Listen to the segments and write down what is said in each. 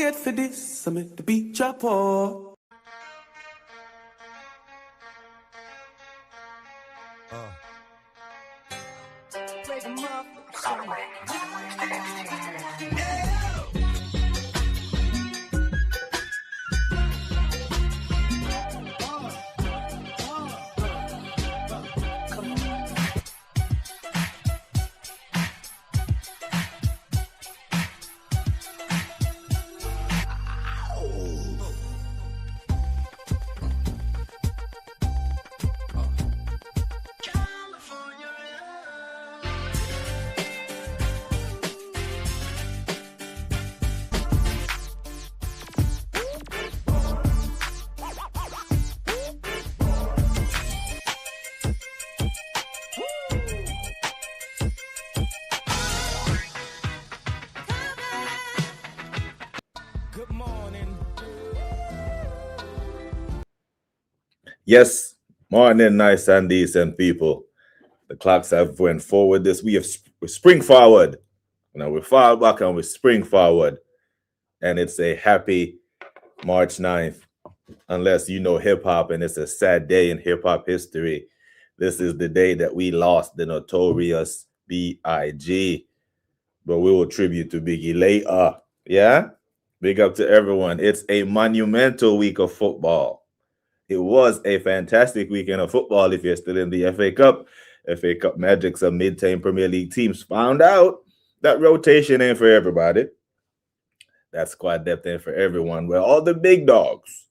wait for this, I make the beat drop off. Yes, morning, nice and decent people. The clocks have went forward this. We spring forward. Now we fall back and we spring forward. And it's a happy March 9th. Unless you know hip hop and it's a sad day in hip hop history. This is the day that we lost the notorious B.I.G. But we will tribute to Biggie later. Yeah? Big up to everyone. It's a monumental week of football. It was a fantastic weekend of football if you're still in the FA Cup. FA Cup Magic, some mid-table Premier League teams found out that rotation ain't for everybody. That squad depth ain't for everyone. Well, all the big dogs,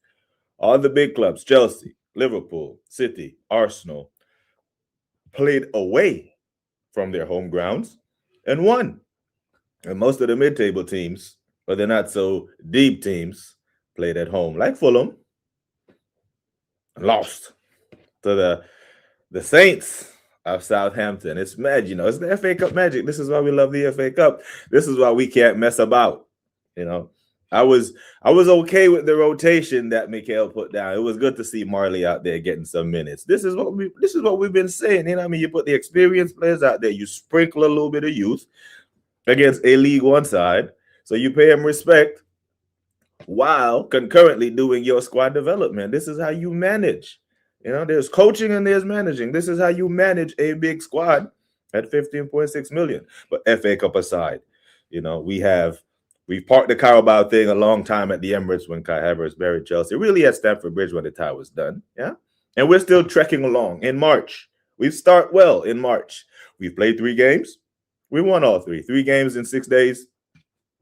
all the big clubs, Chelsea, Liverpool, City, Arsenal, played away from their home grounds and won. And most of the mid-table teams, but they're not so deep teams, played at home, like Fulham. Lost to the Saints of Southampton. It's mad, it's the FA Cup magic. This is why we love the FA Cup. This is why we can't mess about. I was okay with the rotation that Mikel put down. It was good to see Marley out there getting some minutes. This is what we've been saying. You put the experienced players out there, you sprinkle a little bit of youth against a League One side, so you pay them respect while concurrently doing your squad development. This is how you manage. There's coaching and there's managing. This is how you manage a big squad at 15.6 million. But FA Cup aside, we parked the Carabao thing a long time at the Emirates when Kai Havertz buried Chelsea. Really at Stamford Bridge when the tie was done. Yeah. And we're still trekking along in March. We start well in March. We've played 3 games. We won all 3. 3 games in 6 days.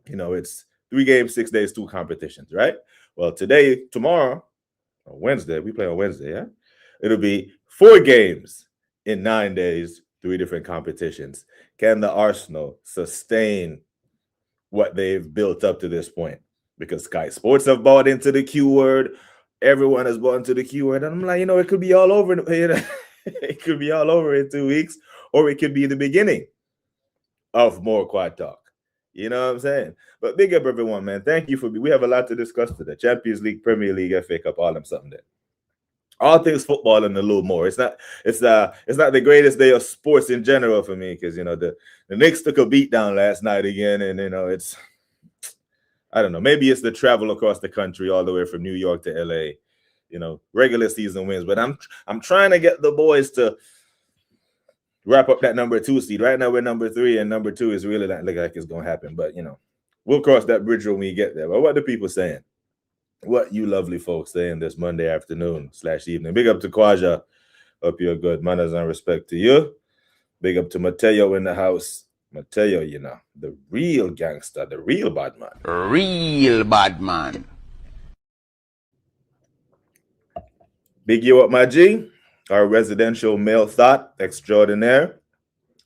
It's 3 games, 6 days, 2 competitions, right? Well, tomorrow, on Wednesday, we play on Wednesday, yeah? It'll be 4 games in 9 days, 3 different competitions. Can the Arsenal sustain what they've built up to this point? Because Sky Sports have bought into the Q word. Everyone has bought into the Q word. And I'm like, it could be all over. It could be all over in 2 weeks, or it could be the beginning of more quad talk. You know what I'm saying? But big up everyone, man. Thank you we have a lot to discuss today. Champions League, Premier League, FA Cup, all them something there. All things football and a little more. It's not the greatest day of sports in general for me because the Knicks took a beat down last night again, and it's I don't know. Maybe it's the travel across the country all the way from New York to LA. Regular season wins, but I'm trying to get the boys to wrap up that number 2 seed. Right now we're number 3, and number 2 is really not looking like it's gonna happen. But we'll cross that bridge when we get there. But what are the people saying? What you lovely folks saying this Monday afternoon/evening? Big up to Kwaja. Hope you're good. Manners and respect to you. Big up to Mateo in the house. Mateo, the real gangster, the real bad man. Real bad man. Big you up, my G. Our residential male thought extraordinaire.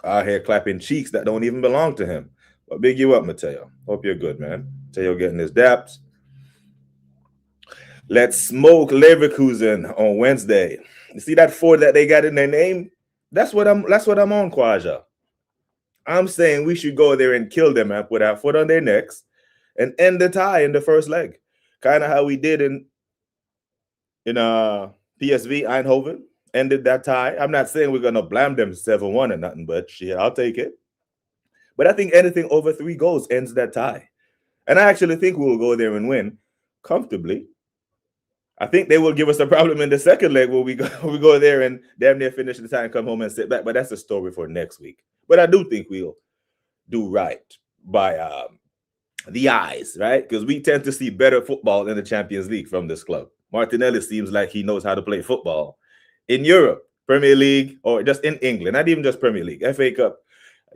Out here clapping cheeks that don't even belong to him. But big you up, Mateo. Hope you're good, man. Mateo getting his daps. Let's smoke Leverkusen on Wednesday. You see that 4 that they got in their name? That's what I'm on, Kwaja. I'm saying we should go there and kill them and put our foot on their necks and end the tie in the first leg. Kind of how we did in PSV Eindhoven. Ended that tie. I'm not saying we're going to blam them 7-1 or nothing, but shit, I'll take it. But I think anything over 3 goals ends that tie. And I actually think we'll go there and win comfortably. I think they will give us a problem in the second leg where we go there and damn near finish the time, come home and sit back. But that's a story for next week. But I do think we'll do right by the eyes, right? Because we tend to see better football in the Champions League from this club. Martinelli seems like he knows how to play football in Europe, Premier League, or just in England, not even just Premier League, FA Cup.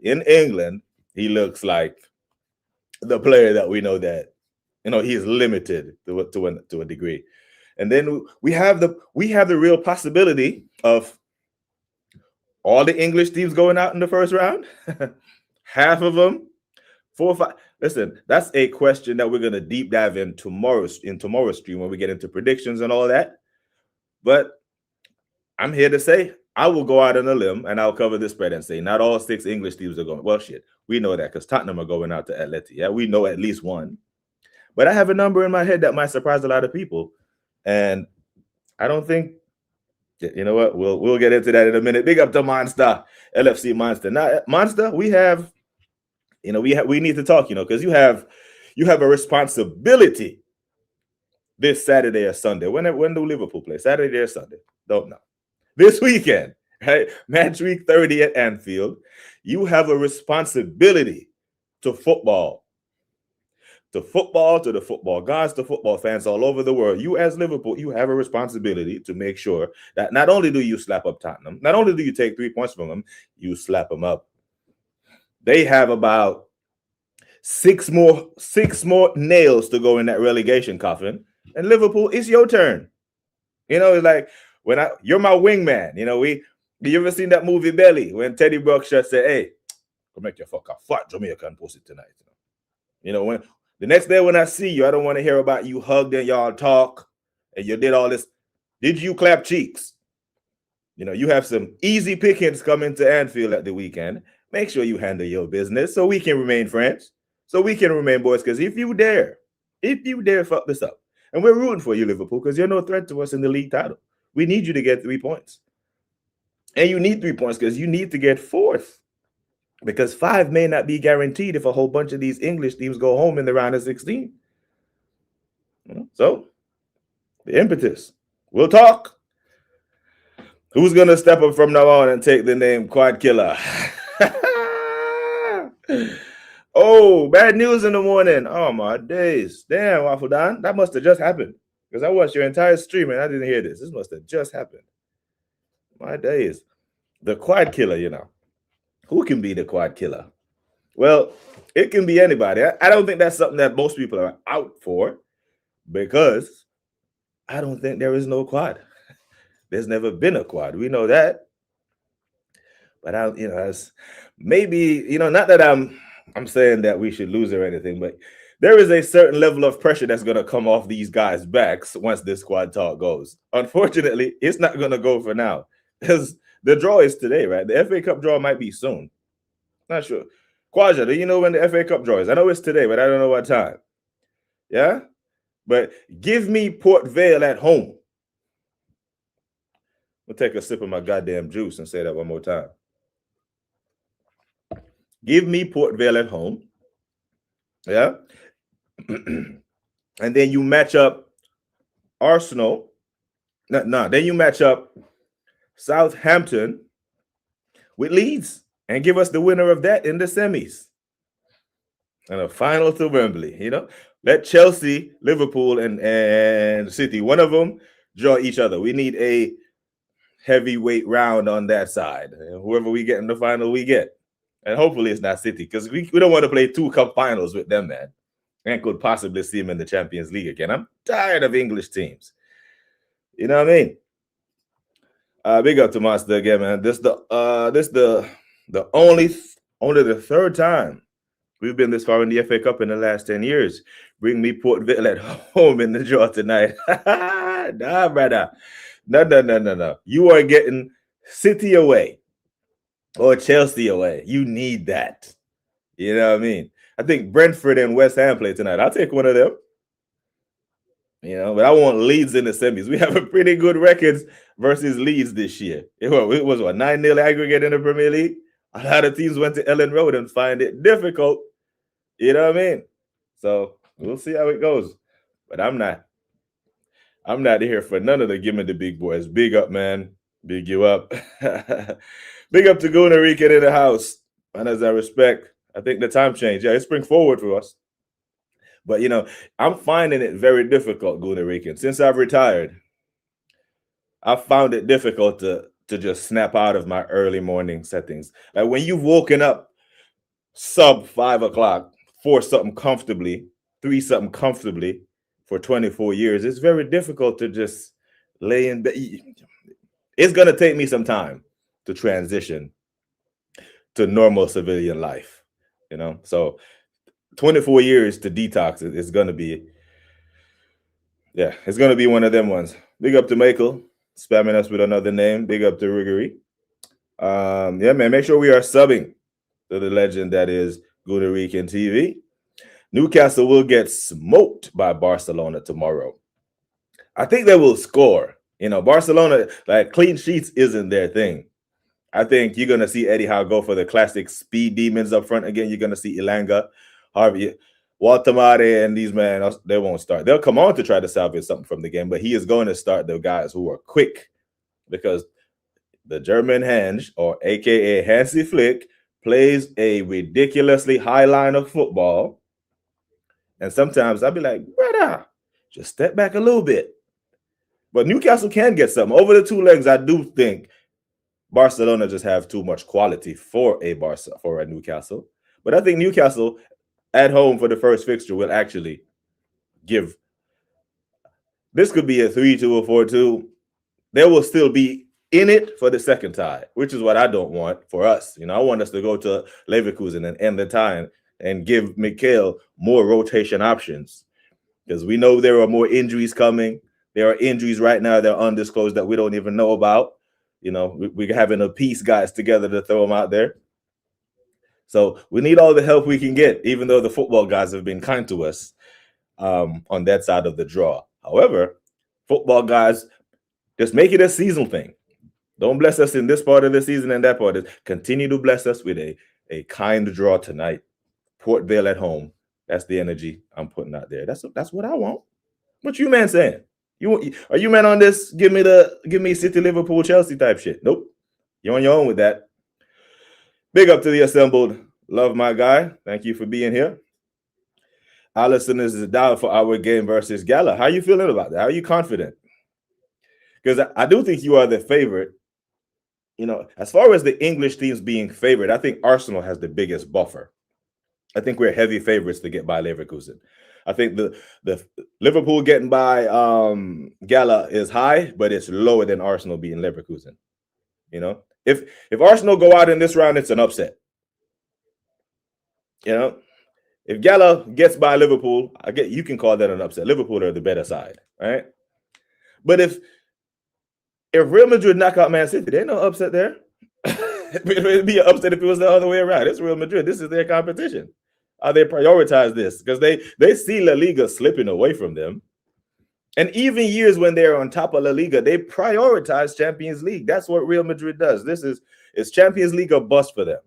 In England, he looks like the player that we know that, he's limited to a degree. And then we have the real possibility of all the English teams going out in the first round. Half of them, 4 or 5. Listen, that's a question that we're going to deep dive in tomorrow's stream when we get into predictions and all that. But I'm here to say I will go out on a limb and I'll cover the spread and say not all 6 English teams are going. Well, shit, we know that because Tottenham are going out to Atleti. Yeah, we know at least one. But I have a number in my head that might surprise a lot of people. And I don't think, you know what, we'll get into that in a minute. Big up to Monster, LFC Monster. Now, Monster, we need to talk, because you have a responsibility this Saturday or Sunday. When do Liverpool play? Saturday or Sunday? Don't know. This weekend, right? Match week 30 at Anfield. You have a responsibility to football. To the football gods, to football fans all over the world. You as Liverpool, you have a responsibility to make sure that not only do you slap up Tottenham, not only do you take 3 points from them, you slap them up. They have about 6 more nails to go in that relegation coffin. And Liverpool, it's your turn. It's like you're my wingman. You ever seen that movie Belly when Teddy Brookshire said, "Hey, go make your fuck a fat Jamaican pussy tonight." When the next day when I see you, I don't want to hear about you hugged and y'all talk and you did all this. Did you clap cheeks? You have some easy pickings coming to Anfield at the weekend. Make sure you handle your business so we can remain friends, so we can remain boys. Because if you dare fuck this up, and we're rooting for you, Liverpool, because you're no threat to us in the league title. We need you to get 3 points. And you need 3 points because you need to get 4th. Because 5 may not be guaranteed if a whole bunch of these English teams go home in the round of 16. So, the impetus. We'll talk. Who's going to step up from now on and take the name Quad Killer? Oh, bad news in the morning. Oh, my days. Damn, Waffle Don. That must have just happened. Because I watched your entire stream and I didn't hear this. This must have just happened. My days. The Quad Killer, Who can be the Quad Killer? Well, it can be anybody. I don't think that's something that most people are out for because I don't think there is no quad. There's never been a quad. We know that. But as maybe, not that I'm saying that we should lose or anything, but there is a certain level of pressure that's going to come off these guys' backs once this squad talk goes. Unfortunately, it's not going to go for now because the draw is today, right? The FA Cup draw might be soon. Not sure. Quaja, do you know when the FA Cup draw is? I know it's today, but I don't know what time. Yeah? But give me Port Vale at home. I'll take a sip of my goddamn juice and say that one more time. Give me Port Vale at home. Yeah? And then you match up Arsenal. No, then you match up Southampton with Leeds and give us the winner of that in the semis. And a final to Wembley, Let Chelsea, Liverpool, and City, one of them, draw each other. We need a heavyweight round on that side. Whoever we get in the final, we get. And hopefully it's not City because we don't want to play 2 cup finals with them, man. And could possibly see them in the Champions League again. I'm tired of English teams. You know what I mean? Big up to Monster again, man. This the only the 3rd time we've been this far in the FA Cup in the last 10 years. Bring me Port Vale at home in the draw tonight. Nah, brother. No. You are getting City away or Chelsea away. You need that. You know what I mean? I think Brentford and West Ham play tonight. I'll take one of them. But I want Leeds in the semis. We have a pretty good records versus Leeds this year. It was 9-0 aggregate in the Premier League. A lot of teams went to Ellen Road and find it difficult. You know what I mean? So We'll see how it goes. But I'm not here for none of the give me the big boys. Big up, man. Big you up. Big up to Guna Rican in the house. And as I respect, I think the time change. Yeah, it's spring forward for us. But I'm finding it very difficult, Guna Rican. Since I've retired, I've found it difficult to just snap out of my early morning settings. Like when you've woken up sub 5 o'clock, 4 something comfortably, 3 something comfortably for 24 years, it's very difficult to just lay in bed. It's going to take me some time to transition to normal civilian life, So 24 years to detox is going to be, it's going to be one of them ones. Big up to Michael, spamming us with another name. Big up to Riggery. Man, make sure we are subbing to the legend that is Guna Rican TV. Newcastle will get smoked by Barcelona tomorrow. I think they will score. Barcelona, like clean sheets isn't their thing. I think you're going to see Eddie Howe go for the classic speed demons up front again. You're going to see Ilanga, Harvey, Waltamare, and these men, they won't start. They'll come on to try to salvage something from the game, but he is going to start the guys who are quick because the German Henge, or a.k.a. Hansi Flick, plays a ridiculously high line of football. And sometimes I'll be like, brother, just step back a little bit. But Newcastle can get something. Over the 2 legs, I do think Barcelona just have too much quality for a Newcastle. But I think Newcastle at home for the first fixture will actually give. This could be a 3-2 or 4-2. They will still be in it for the second tie, which is what I don't want for us. I want us to go to Leverkusen and end the time and give Mikel more rotation options because we know there are more injuries coming. There are injuries right now that are undisclosed that we don't even know about. We're having to piece guys together to throw them out there. So we need all the help we can get, even though the football guys have been kind to us on that side of the draw. However, football guys, just make it a seasonal thing. Don't bless us in this part of the season and that part. Continue to bless us with a kind draw tonight. Port Vale at home. That's the energy I'm putting out there. That's what I want. What you man saying? Are you man on this? Give me City, Liverpool, Chelsea type shit. Nope. You're on your own with that. Big up to the assembled. Love my guy. Thank you for being here. Allison is down for our game versus Gala. How are you feeling about that? How are you confident? Because I do think you are the favorite. As far as the English teams being favored, I think Arsenal has the biggest buffer. I think we're heavy favorites to get by Leverkusen. I think the Liverpool getting by Gala is high, but it's lower than Arsenal beating Leverkusen. If Arsenal go out in this round, it's an upset. If Gala gets by Liverpool, you can call that an upset. Liverpool are the better side, right? But if Real Madrid knock out Man City, there's no upset there. It'd be an upset if it was the other way around. It's Real Madrid. This is their competition. They prioritize this because they see La Liga slipping away from them. And even years when they're on top of La Liga, they prioritize Champions League. That's what Real Madrid does. It's Champions League or bust for them.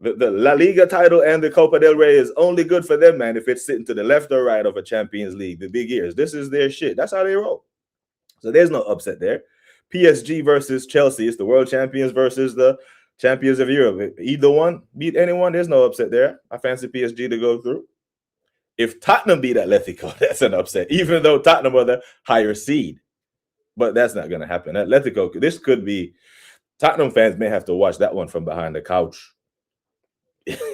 The La Liga title and the Copa del Rey is only good for them, man, if it's sitting to the left or right of a Champions League, the big years. This is their shit. That's how they roll. So there's no upset there. PSG versus Chelsea. It's the world champions versus the champions of Europe. Either one beat anyone, there's no upset there. I fancy PSG to go through. If Tottenham beat Atletico, that's an upset, even though Tottenham are the higher seed. But that's not going to happen. Atletico, this could be, Tottenham fans may have to watch that one from behind the couch. If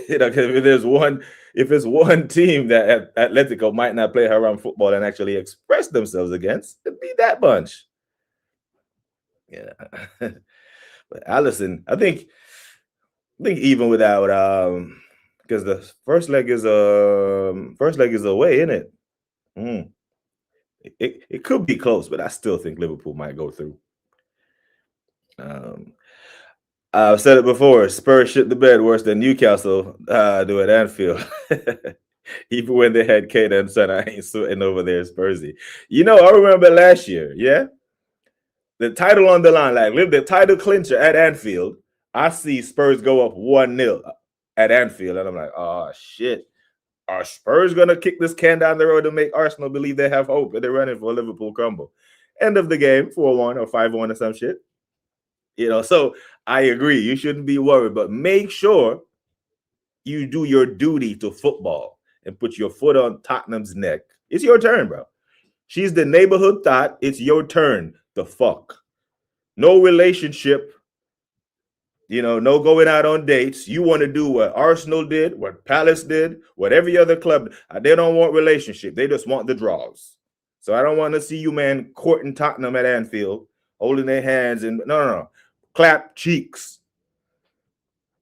it's one team that Atletico might not play around football and actually express themselves against, it'd be that bunch. Yeah. But Allison, I think even without because the first leg is away, isn't it? It could be close, but I still think Liverpool might go through. I've said it before, Spurs shit the bed worse than Newcastle do at Anfield. Even when they had Kane and Son, I ain't sweating over there, Spursy. I remember last year, yeah? The title on the line, like the title clincher at Anfield, I see Spurs go up 1-0 at Anfield, and I'm like, oh, shit. Are Spurs going to kick this can down the road and make Arsenal believe they have hope and they're running for a Liverpool crumble? End of the game, 4-1 or 5-1 or some shit. So I agree. You shouldn't be worried, but make sure you do your duty to football and put your foot on Tottenham's neck. It's your turn, bro. She's the neighborhood thought. It's your turn to fuck. No relationship. No going out on dates. You want to do what Arsenal did, what Palace did, what every other club. They don't want relationship. They just want the draws. So I don't want to see you, man, courting Tottenham at Anfield, holding their hands and no. Clap cheeks.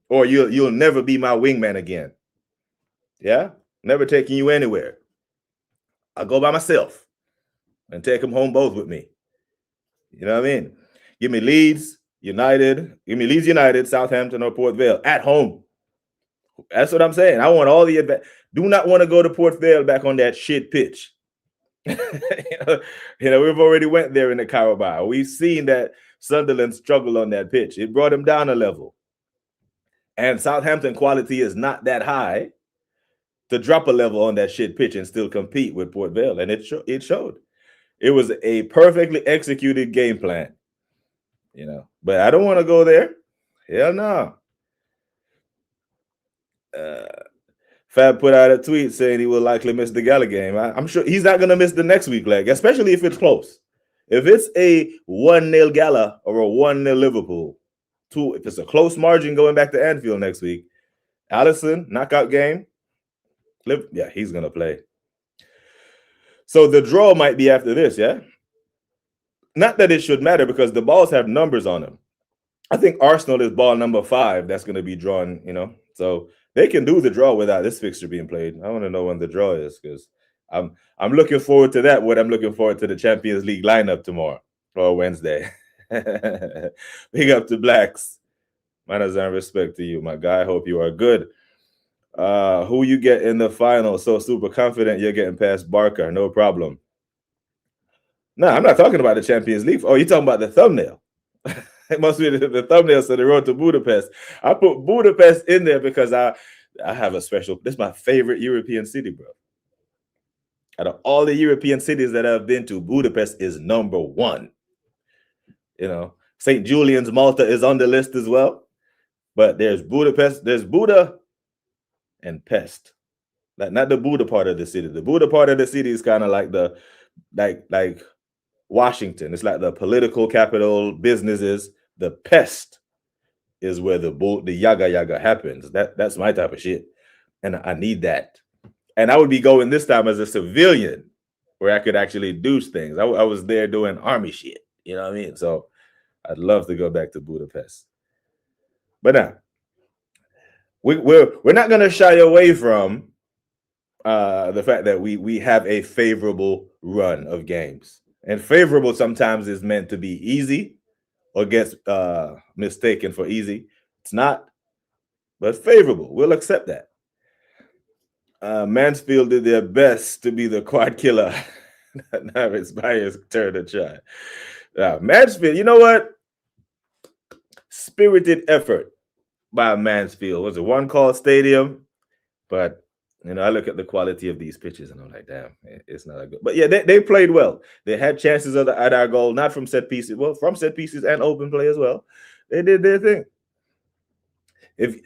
Or you'll never be my wingman again. Yeah? Never taking you anywhere. I'll go by myself and take them home both with me. You know what I mean? Give me Leeds United, Southampton, or Port Vale at home. That's what I'm saying. I want all the advantage. Do not want to go to Port Vale back on that shit pitch. We've already went there in the Carabao. We've seen that Sunderland struggle on that pitch. It brought them down a level. And Southampton quality is not that high to drop a level on that shit pitch and still compete with Port Vale. And it showed. It was a perfectly executed game plan. But I don't want to go there. Hell no. Fab put out a tweet saying he will likely miss the Gala game. I'm sure he's not going to miss the next week leg, especially if it's close. If it's a 1-0 Gala or a 1-0 Liverpool, if it's a close margin going back to Anfield next week, Alisson, knockout game, he's going to play. So the draw might be after this, yeah? Not that it should matter because the balls have numbers on them. I think Arsenal is ball number 5 that's going to be drawn, So they can do the draw without this fixture being played. I want to know when the draw is because I'm looking forward to that. What I'm looking forward to the Champions League lineup tomorrow or Wednesday. Big up to Blacks. Manners and respect to you, my guy. Hope you are good. Who you get in the final? So super confident you're getting past Barker. No problem. No, I'm not talking about the Champions League. Oh, you're talking about the thumbnail. It must be the thumbnail. So the road to Budapest. I put Budapest in there because I have a special. This is my favorite European city, bro. Out of all the European cities that I've been to, Budapest is number 1. St. Julian's, Malta is on the list as well. But there's Budapest, there's Buda and Pest. Not the Buda part of the city. The Buda part of the city is kind of like the like Washington. It's like the political capital, businesses. The Pest is where the yaga happens. That's my type of shit. And I need that. And I would be going this time as a civilian where I could actually do things. I was there doing army shit. You know what I mean? So I'd love to go back to Budapest. But now, we're not going to shy away from the fact that we have a favorable run of games. And favorable sometimes is meant to be easy or gets mistaken for easy. It's not, but favorable. We'll accept that. Mansfield did their best to be the quad killer. Now it's Bayer's turn to try. Mansfield, you know what? Spirited effort by Mansfield. Was it one call stadium? But I look at the quality of these pitches and I'm like, damn, it's not a good. But yeah, they played well. They had chances at our goal, not from set pieces. Well, from set pieces and open play as well. They did their thing. If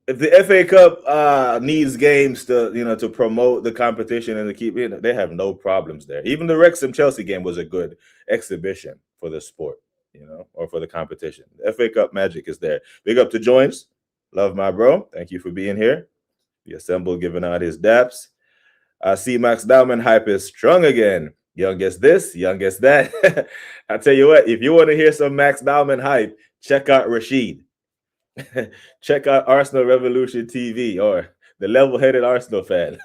the FA Cup needs games to promote the competition and to keep it, they have no problems there. Even the Wrexham Chelsea game was a good exhibition for the sport, or for the competition. The FA Cup magic is there. Big up to Joins. Love my bro. Thank you for being here. The Assemble giving out his daps. I see Max Dowman hype is strong again. Youngest this, youngest that. I tell you what, if you want to hear some Max Dowman hype, check out Rashid. Check out Arsenal Revolution TV or the level-headed Arsenal fan.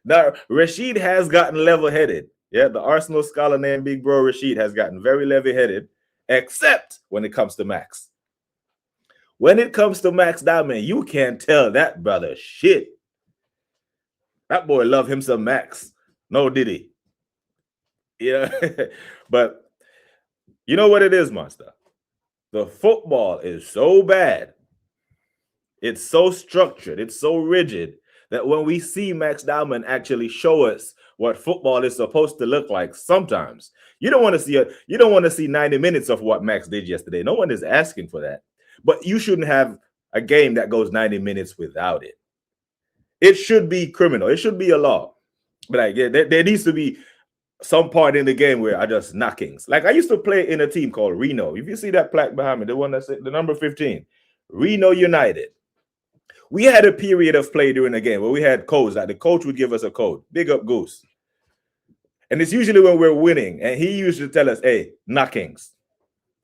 Now, Rashid has gotten level-headed. Yeah, the Arsenal scholar named Big Bro Rashid has gotten very level-headed, except when it comes to Max. When it comes to Max Dowman, you can't tell that brother shit. That boy love him some Max. No, did he? Yeah. But you know what it is, Monster? The football is so bad. It's so structured. It's so rigid that when we see Max Diamond actually show us what football is supposed to look like, sometimes you don't want to see 90 minutes of what Max did yesterday. No one is asking for that. But you shouldn't have a game that goes 90 minutes without it. It should be criminal. It should be a law. But like, yeah, there needs to be some part in the game where I just knockings. Like I used to play in a team called Reno. If you see that plaque behind me, the one that's the number 15, Reno United. We had a period of play during the game where we had codes. Like the coach would give us a code. Big up Goose. And it's usually when we're winning. And he used to tell us, hey, knockings.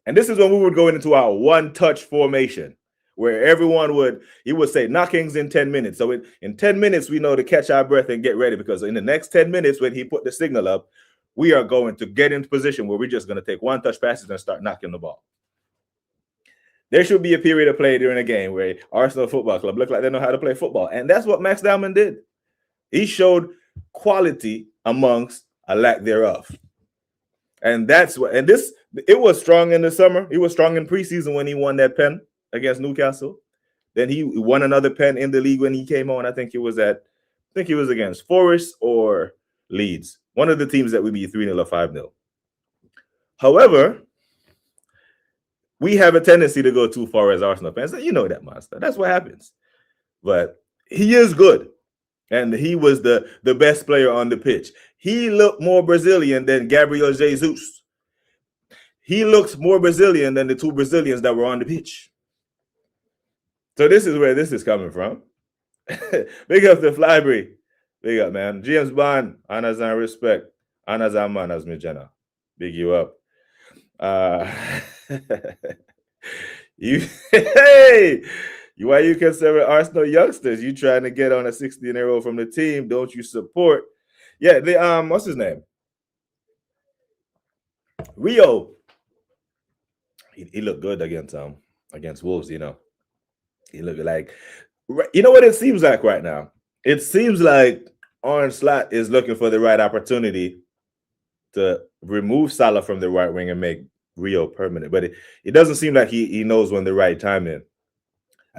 And this is when we would go into our one-touch formation, where he would say knockings in 10 minutes. So in 10 minutes, we know to catch our breath and get ready, because in the next 10 minutes, when he put the signal up, we are going to get into position where we're just going to take one-touch passes and start knocking the ball. There should be a period of play during a game where Arsenal Football Club look like they know how to play football. And that's what Max Diamond did. He showed quality amongst a lack thereof. And it was strong in the summer. He was strong in preseason when he won that pen against Newcastle. Then he won another pen in the league when he came on. I think he was against Forest or Leeds. One of the teams that would be 3-0 or 5-0. However, we have a tendency to go too far as Arsenal fans. You know that, monster. That's what happens. But he is good. And he was the best player on the pitch. He looked more Brazilian than Gabriel Jesus. He looks more Brazilian than the two Brazilians that were on the pitch. So this is where this is coming from. Big up to Flybury. Big up, man. James Bond, honors and respect. Honors and manners, Mijana. Big you up. Why you consider Arsenal youngsters? You trying to get on a 16-year-old from the team? Don't you support? Yeah, what's his name? Rio. He looked good against Wolves. You know, he looked like. You know what it seems like right now? It seems like Orange Slot is looking for the right opportunity to remove Salah from the right wing and make Rio permanent, but it doesn't seem like he knows when the right time is.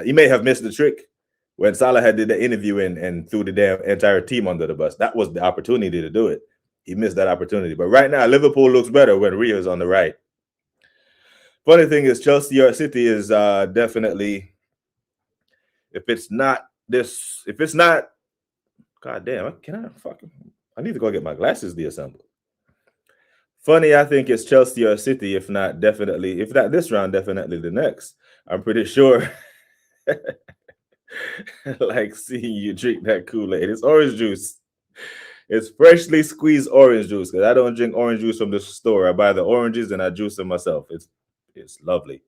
He may have missed the trick when Salah had did the interview and threw the damn entire team under the bus. That was the opportunity to do it. He missed that opportunity. But right now, Liverpool looks better when Rio is on the right. Funny thing is, Chelsea or City is definitely, if it's not, God damn, I need to go get my glasses deassembled. Funny, I think it's Chelsea or City, if not this round, definitely the next. I'm pretty sure. Like seeing you drink that Kool-Aid. It's orange juice. It's freshly squeezed orange juice, because I don't drink orange juice from the store. I buy the oranges and I juice them myself. It's lovely.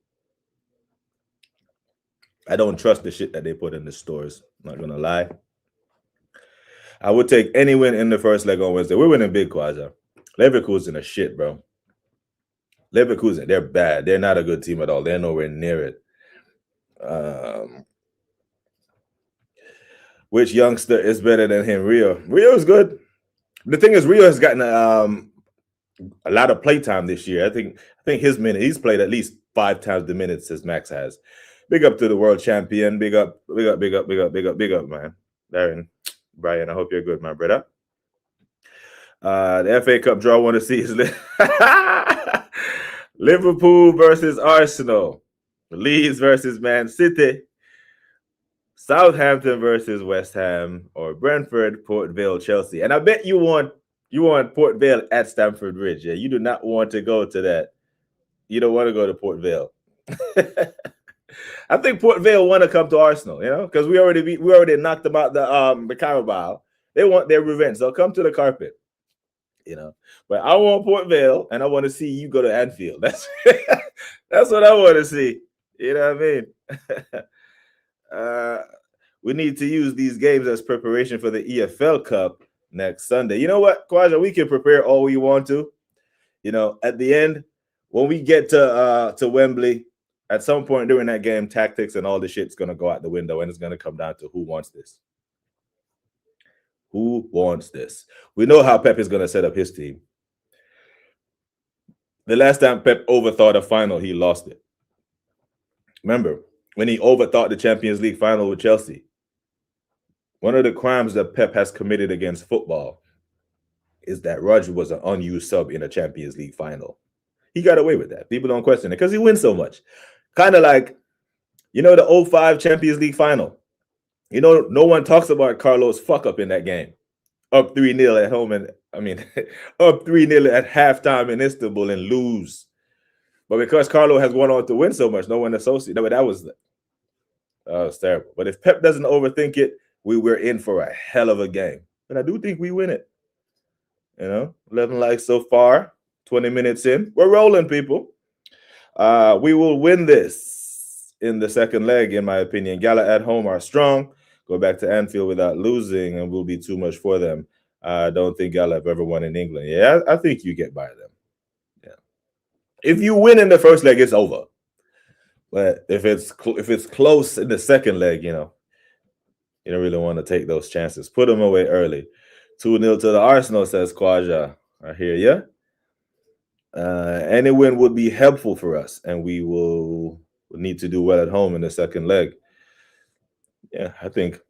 I don't trust the shit that they put in the stores. I'm not gonna lie. I would take any win in the first leg on Wednesday. We're winning big, Quaja. Leverkusen are shit, bro. Leverkusen, they're bad. They're not a good team at all. They're nowhere near it. Which youngster is better than him? Rio. Rio's good. The thing is, Rio has gotten a lot of playtime this year. I think he's played at least 5 times the minutes as Max has. Big up to the world champion. Big up, man. Brian, I hope you're good, my brother. The FA Cup draw I want to see is Liverpool versus Arsenal, Leeds versus Man City, Southampton versus West Ham, or Brentford, Port Vale, Chelsea. And I bet you want Port Vale at Stamford Bridge. Yeah, you do not want to go to that. You don't want to go to Port Vale. I think Port Vale want to come to Arsenal, you know, because we already knocked them out the Carabao. They want their revenge. They'll come to the carpet, you know. But I want Port Vale, and I want to see you go to Anfield. That's what I want to see. You know what I mean? We need to use these games as preparation for the EFL Cup next Sunday. You know what, Kwaja? We can prepare all we want to. You know, at the end, when we get to Wembley, at some point during that game, tactics and all the shit's going to go out the window, and it's going to come down to who wants this. Who wants this? We know how Pep is going to set up his team. The last time Pep overthought a final, he lost it. Remember, when he overthought the Champions League final with Chelsea, one of the crimes that Pep has committed against football is that Roger was an unused sub in a Champions League final. He got away with that. People don't question it because he wins so much. Kind of like, the 05 Champions League final. No one talks about Carlos' fuck up in that game. Up 3-0 at home, up 3-0 at halftime in Istanbul and lose. But because Carlo has gone on to win so much, no one associates. No, that was terrible. But if Pep doesn't overthink it, we're in for a hell of a game. And I do think we win it. 11 likes so far, 20 minutes in. We're rolling, people. We will win this in the second leg, in my opinion. Gala at home are strong. Go back to Anfield without losing, and will be too much for them. I don't think Gala have ever won in England. Yeah, I think you get by them. Yeah, if you win in the first leg, it's over. But if it's close in the second leg, you don't really want to take those chances. Put them away early. 2-0 to the Arsenal, says Kwaja. I hear you. Any win would be helpful for us, and we will need to do well at home in the second leg. Yeah, I think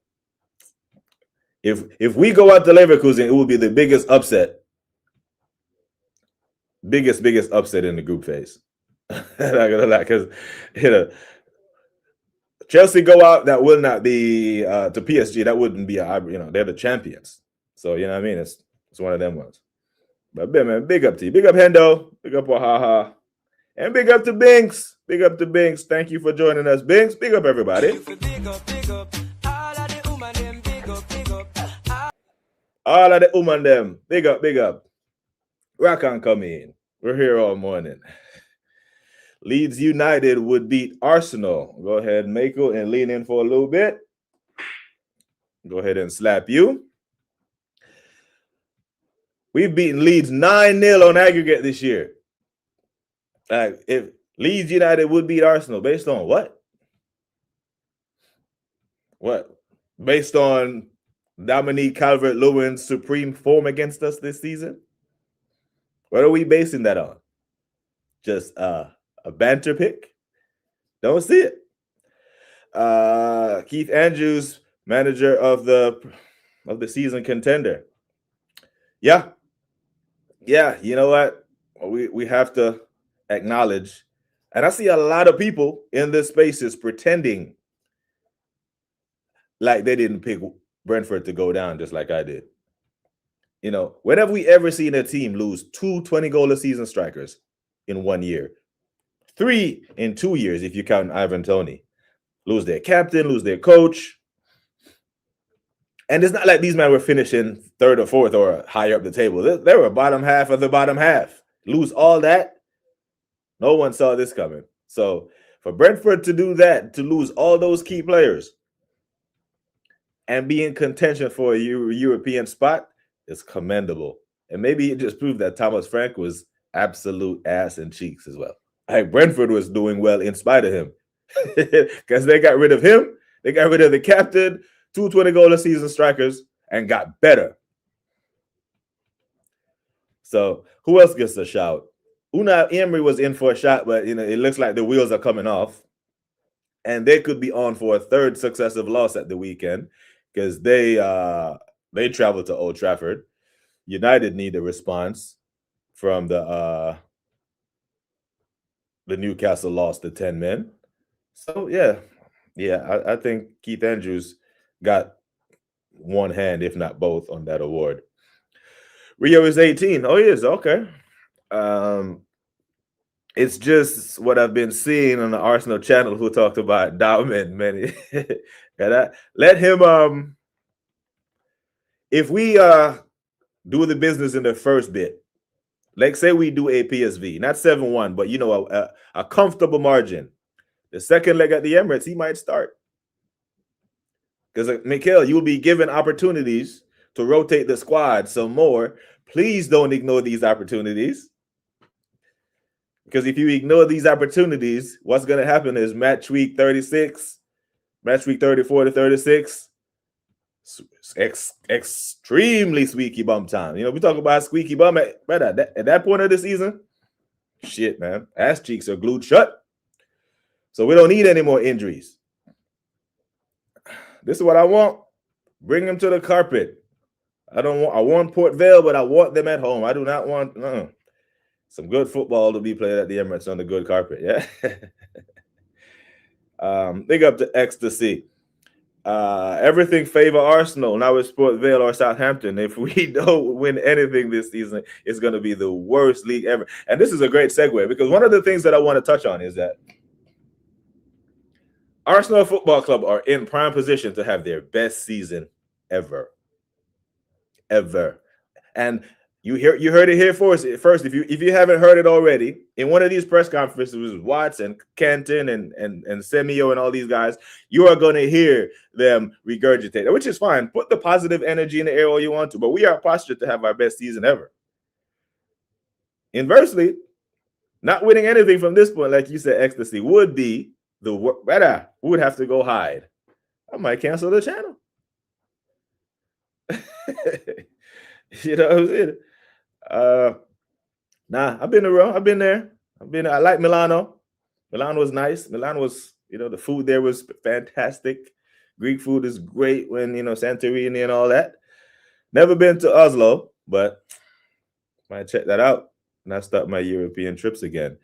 if we go out to Leverkusen, it will be the biggest upset. Biggest upset in the group phase. I'm not gonna lie, because Chelsea go out, that will not be to PSG. That wouldn't be they're the champions. So it's one of them ones. But man, big up to you, big up Hendo, big up Wahaha, and big up to Binks. Big up to Binks. Thank you for joining us, Binks. Big up everybody. All of the woman them. Big up. Rock on come in. We're here all morning. Leeds United would beat Arsenal. Go ahead, Mako, and lean in for a little bit. Go ahead and slap you. We've beaten Leeds 9-0 on aggregate this year. If Leeds United would beat Arsenal, based on what? What? Based on Dominique Calvert-Lewin's supreme form against us this season? What are we basing that on? Just a banter pick? Don't see it. Keith Andrews, manager of the season contender. Yeah, you know what? We have to acknowledge, and I see a lot of people in this spaces pretending like they didn't pick Brentford to go down just like I did. When have we ever seen a team lose 2 20-goal-a-season strikers in 1 year? 3 in 2 years, if you count Ivan Toney. Lose their captain, lose their coach. And it's not like these men were finishing 3rd or 4th or higher up the table. They were bottom half of the bottom half. Lose all that. No one saw this coming. So for Brentford to do that, to lose all those key players and be in contention for a European spot is commendable. And maybe it just proved that Thomas Frank was absolute ass and cheeks as well. Brentford was doing well in spite of him. Because they got rid of him. They got rid of the captain, 2 20-goal-a-season strikers, and got better. So who else gets a shout? Unai Emery was in for a shot, but it looks like the wheels are coming off. And they could be on for a 3rd successive loss at the weekend because they traveled to Old Trafford. United need a response from the Newcastle loss to 10 men. So I think Keith Andrews got one hand, if not both, on that award. Rio is 18. Oh, he is. Okay. It's just what I've been seeing on the Arsenal channel who talked about Dauman, man. And let him, if we do the business in the first bit, like say we do a PSV, not 7-1, but a comfortable margin. The second leg at the Emirates, he might start. Because, Mikhail, you'll be given opportunities to rotate the squad some more. Please don't ignore these opportunities. Because if you ignore these opportunities, what's going to happen is match week 36, match week 34 to 36, extremely squeaky bum time. We talk about squeaky bum at that point of the season. Shit, man. Ass cheeks are glued shut. So we don't need any more injuries. This is what I want. Bring them to the carpet. I want Port Vale, but I want them at home. I do not want some good football to be played at the Emirates on the good carpet. Yeah. Big up to Ecstasy. Everything favor Arsenal. Now it's Port Vale or Southampton. If we don't win anything this season, it's going to be the worst league ever. And this is a great segue because one of the things that I want to touch on is that Arsenal Football Club are in prime position to have their best season ever. And you heard it here first. If you haven't heard it already, in one of these press conferences with Watts and Kenton and Semio and all these guys, you are going to hear them regurgitate it, which is fine. Put the positive energy in the air all you want to, but we are postured to have our best season ever. Inversely, not winning anything from this point, like you said, Ecstasy, would be better. We would have to go hide. I might cancel the channel. You know what I'm saying? Nah, I've been around. I've been there. I like Milano. Milan was nice. Milan was, the food there was fantastic. Greek food is great when, Santorini and all that. Never been to Oslo, but might check that out. And I start my European trips again.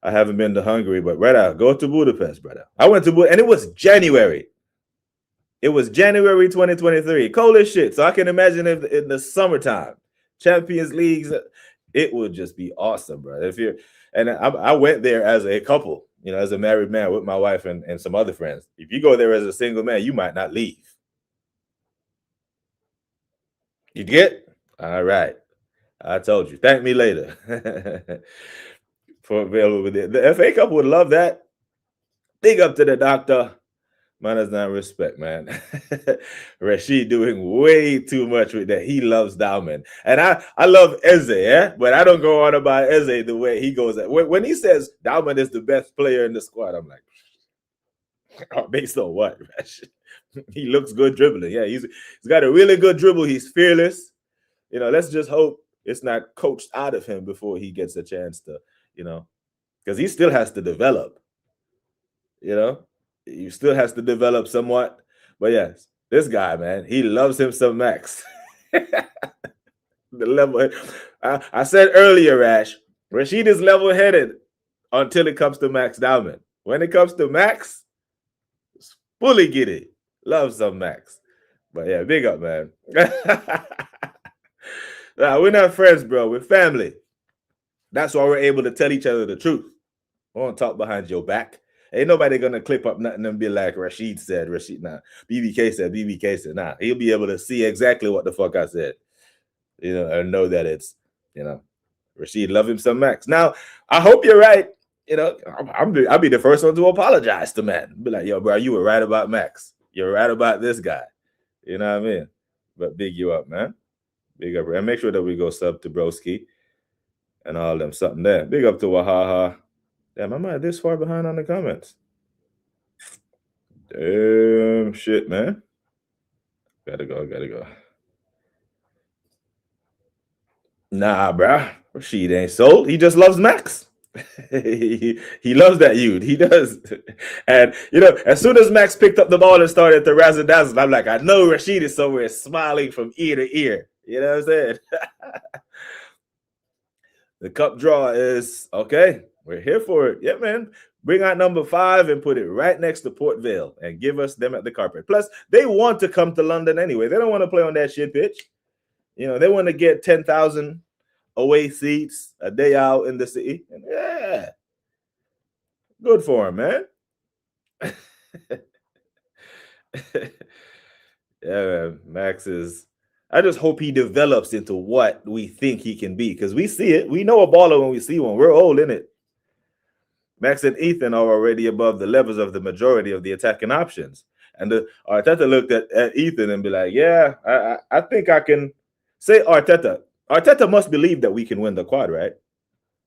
I haven't been to Hungary, but brother, go to Budapest, brother. I went to Budapest, and it was January. It was January 2023. Cold as shit. So I can imagine if in the summertime, Champions Leagues, it would just be awesome, bro. I went there as a couple, as a married man with my wife and some other friends. If you go there as a single man, you might not leave. You get? All right. I told you. Thank me later. For available with it. The FA Cup would love that. Big up to the doctor. Man has not respect, man. Rashid doing way too much with that. He loves Dauman. And I love Eze, yeah? But I don't go on about Eze the way he goes. When he says Dauman is the best player in the squad, I'm like, based on what? He looks good dribbling. Yeah, he's got a really good dribble. He's fearless. Let's just hope it's not coached out of him before he gets a chance to, because he still has to develop, He still has to develop somewhat. But yes, this guy, man, he loves him some Max. The level. I said earlier, Rash, Rashid is level-headed until it comes to Max Dauman. When it comes to Max, fully get it. Love some Max. But yeah, big up, man. Nah, we're not friends, bro. We're family. That's why we're able to tell each other the truth. We won't talk behind your back. Ain't nobody gonna clip up nothing and be like Rashid said. BBK said. Nah, he'll be able to see exactly what the fuck I said, and know that it's, Rashid love him some Max. Now, I hope you're right. I'll be the first one to apologize to man. Be like, yo, bro, you were right about Max. You're right about this guy. You know what I mean? But big you up, man. Big up, and make sure that we go sub to Broski and all them something there. Big up to Wahaha. Damn, am I this far behind on the comments? Damn shit, man. Gotta go. Nah, bruh. Rashid ain't sold. He just loves Max. he loves that youth. He does. And, as soon as Max picked up the ball and started to razzle dazzle, I'm like, I know Rashid is somewhere smiling from ear to ear. You know what I'm saying? The cup draw is okay. We're here for it. Yeah, man. Bring out number 5 and put it right next to Port Vale and give us them at the carpet. Plus, they want to come to London anyway. They don't want to play on that shit pitch. They want to get 10,000 away seats a day out in the city. And yeah. Good for him, man. Yeah, man. Max is... I just hope he develops into what we think he can be, because we see it. We know a baller when we see one. We're old, innit? Max and Ethan are already above the levels of the majority of the attacking options. And Arteta looked at Ethan and be like, yeah, I think I can say Arteta. Arteta must believe that we can win the quad, right?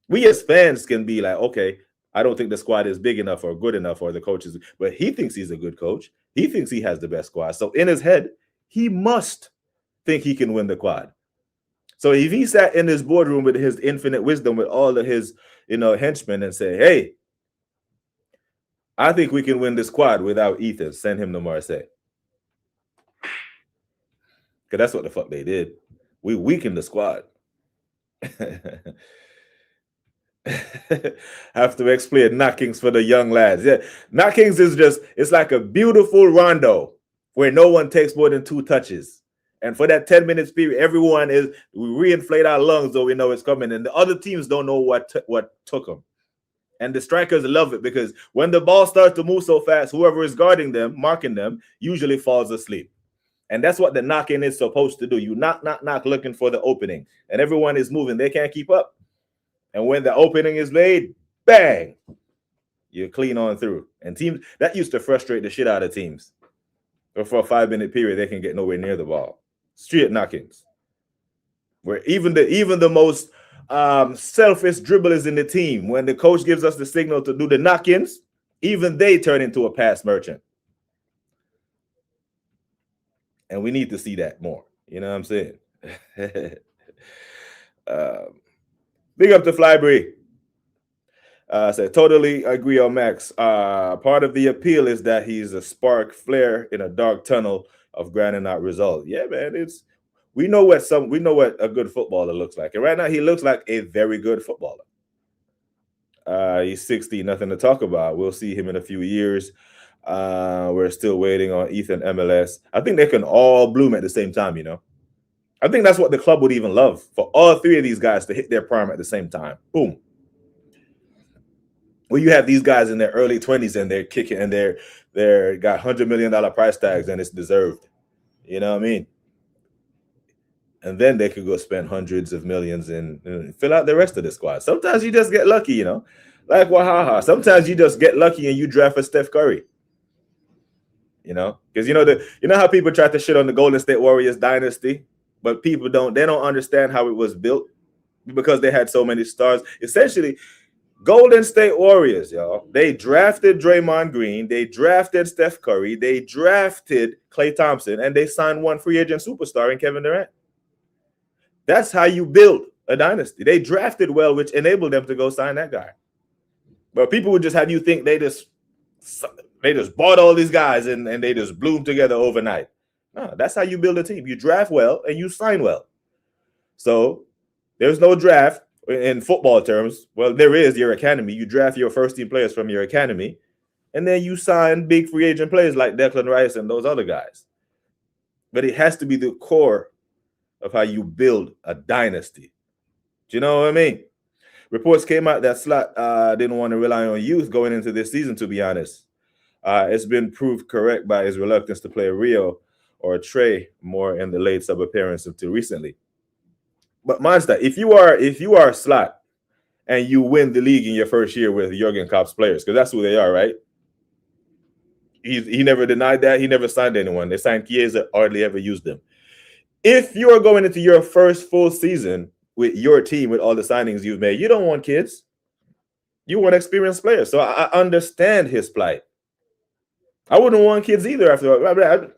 We as fans can be like, okay, I don't think the squad is big enough or good enough, or the coaches, but he thinks he's a good coach. He thinks he has the best squad. So in his head, he must think he can win the quad. So if he sat in his boardroom with his infinite wisdom, with all of his, henchmen, and say, hey, I think we can win this quad without Ethan, send him to Marseille. Because that's what the fuck they did. We weakened the squad. Have to explain knockings for the young lads. Yeah, knockings is just, it's like a beautiful rondo where no one takes more than 2 touches. And for that 10 minutes period, everyone is, we reinflate our lungs so we know it's coming. And the other teams don't know what took them. And the strikers love it because when the ball starts to move so fast, whoever is guarding them, marking them, usually falls asleep. And that's what the knocking is supposed to do. You knock, looking for the opening. And everyone is moving. They can't keep up. And when the opening is made, bang, you clean on through. And teams, that used to frustrate the shit out of teams. But for a 5-minute period, they can get nowhere near the ball. Straight knockings. Where even the most selfish dribblers in the team, when the coach gives us the signal to do the knock-ins, even they turn into a pass merchant. And we need to see that more. You know what I'm saying? Big up to Flybury. Said, totally agree on Max. Part of the appeal is that he's a spark flare in a dark tunnel of grinding out results. Yeah, man, we know what a good footballer looks like. And right now he looks like a very good footballer. He's 60, nothing to talk about. We'll see him in a few years. We're still waiting on Ethan MLS. I think they can all bloom at the same time, you know. I think that's what the club would even love, for all 3 of these guys to hit their prime at the same time. Boom. Well, you have these guys in their early 20s and they're kicking and they're got $100 million price tags and it's deserved. You know what I mean? And then they could go spend hundreds of millions and fill out the rest of the squad. Sometimes you just get lucky, you know, like Wahaha. Sometimes you just get lucky and you draft a Steph Curry. You know, because you know how people try to shit on the Golden State Warriors dynasty, but people don't understand how it was built because they had so many stars. Essentially, Golden State Warriors, y'all, they drafted Draymond Green, they drafted Steph Curry, they drafted Klay Thompson, and they signed one free agent superstar in Kevin Durant. That's how you build a dynasty. They drafted well, which enabled them to go sign that guy. But people would just have you think they just bought all these guys and they just bloomed together overnight. No, that's how you build a team. You draft well and you sign well. So there's no draft in football terms. Well, there is your academy. You draft your first team players from your academy, and then you sign big free agent players like Declan Rice and those other guys. But it has to be the core of how you build a dynasty. Do you know what I mean? Reports came out that Slot didn't want to rely on youth going into this season, to be honest. It's been proved correct by his reluctance to play Rio or Trey more in the late sub appearance until recently. But Monster, if you are Slot and you win the league in your first year with Jurgen Klopp's players, because that's who they are, right? He never denied that. He never signed anyone. They signed Chiesa, hardly ever used them. If you are going into your first full season with your team, with all the signings you've made, you don't want kids. You want experienced players. So I understand his plight. I wouldn't want kids either. After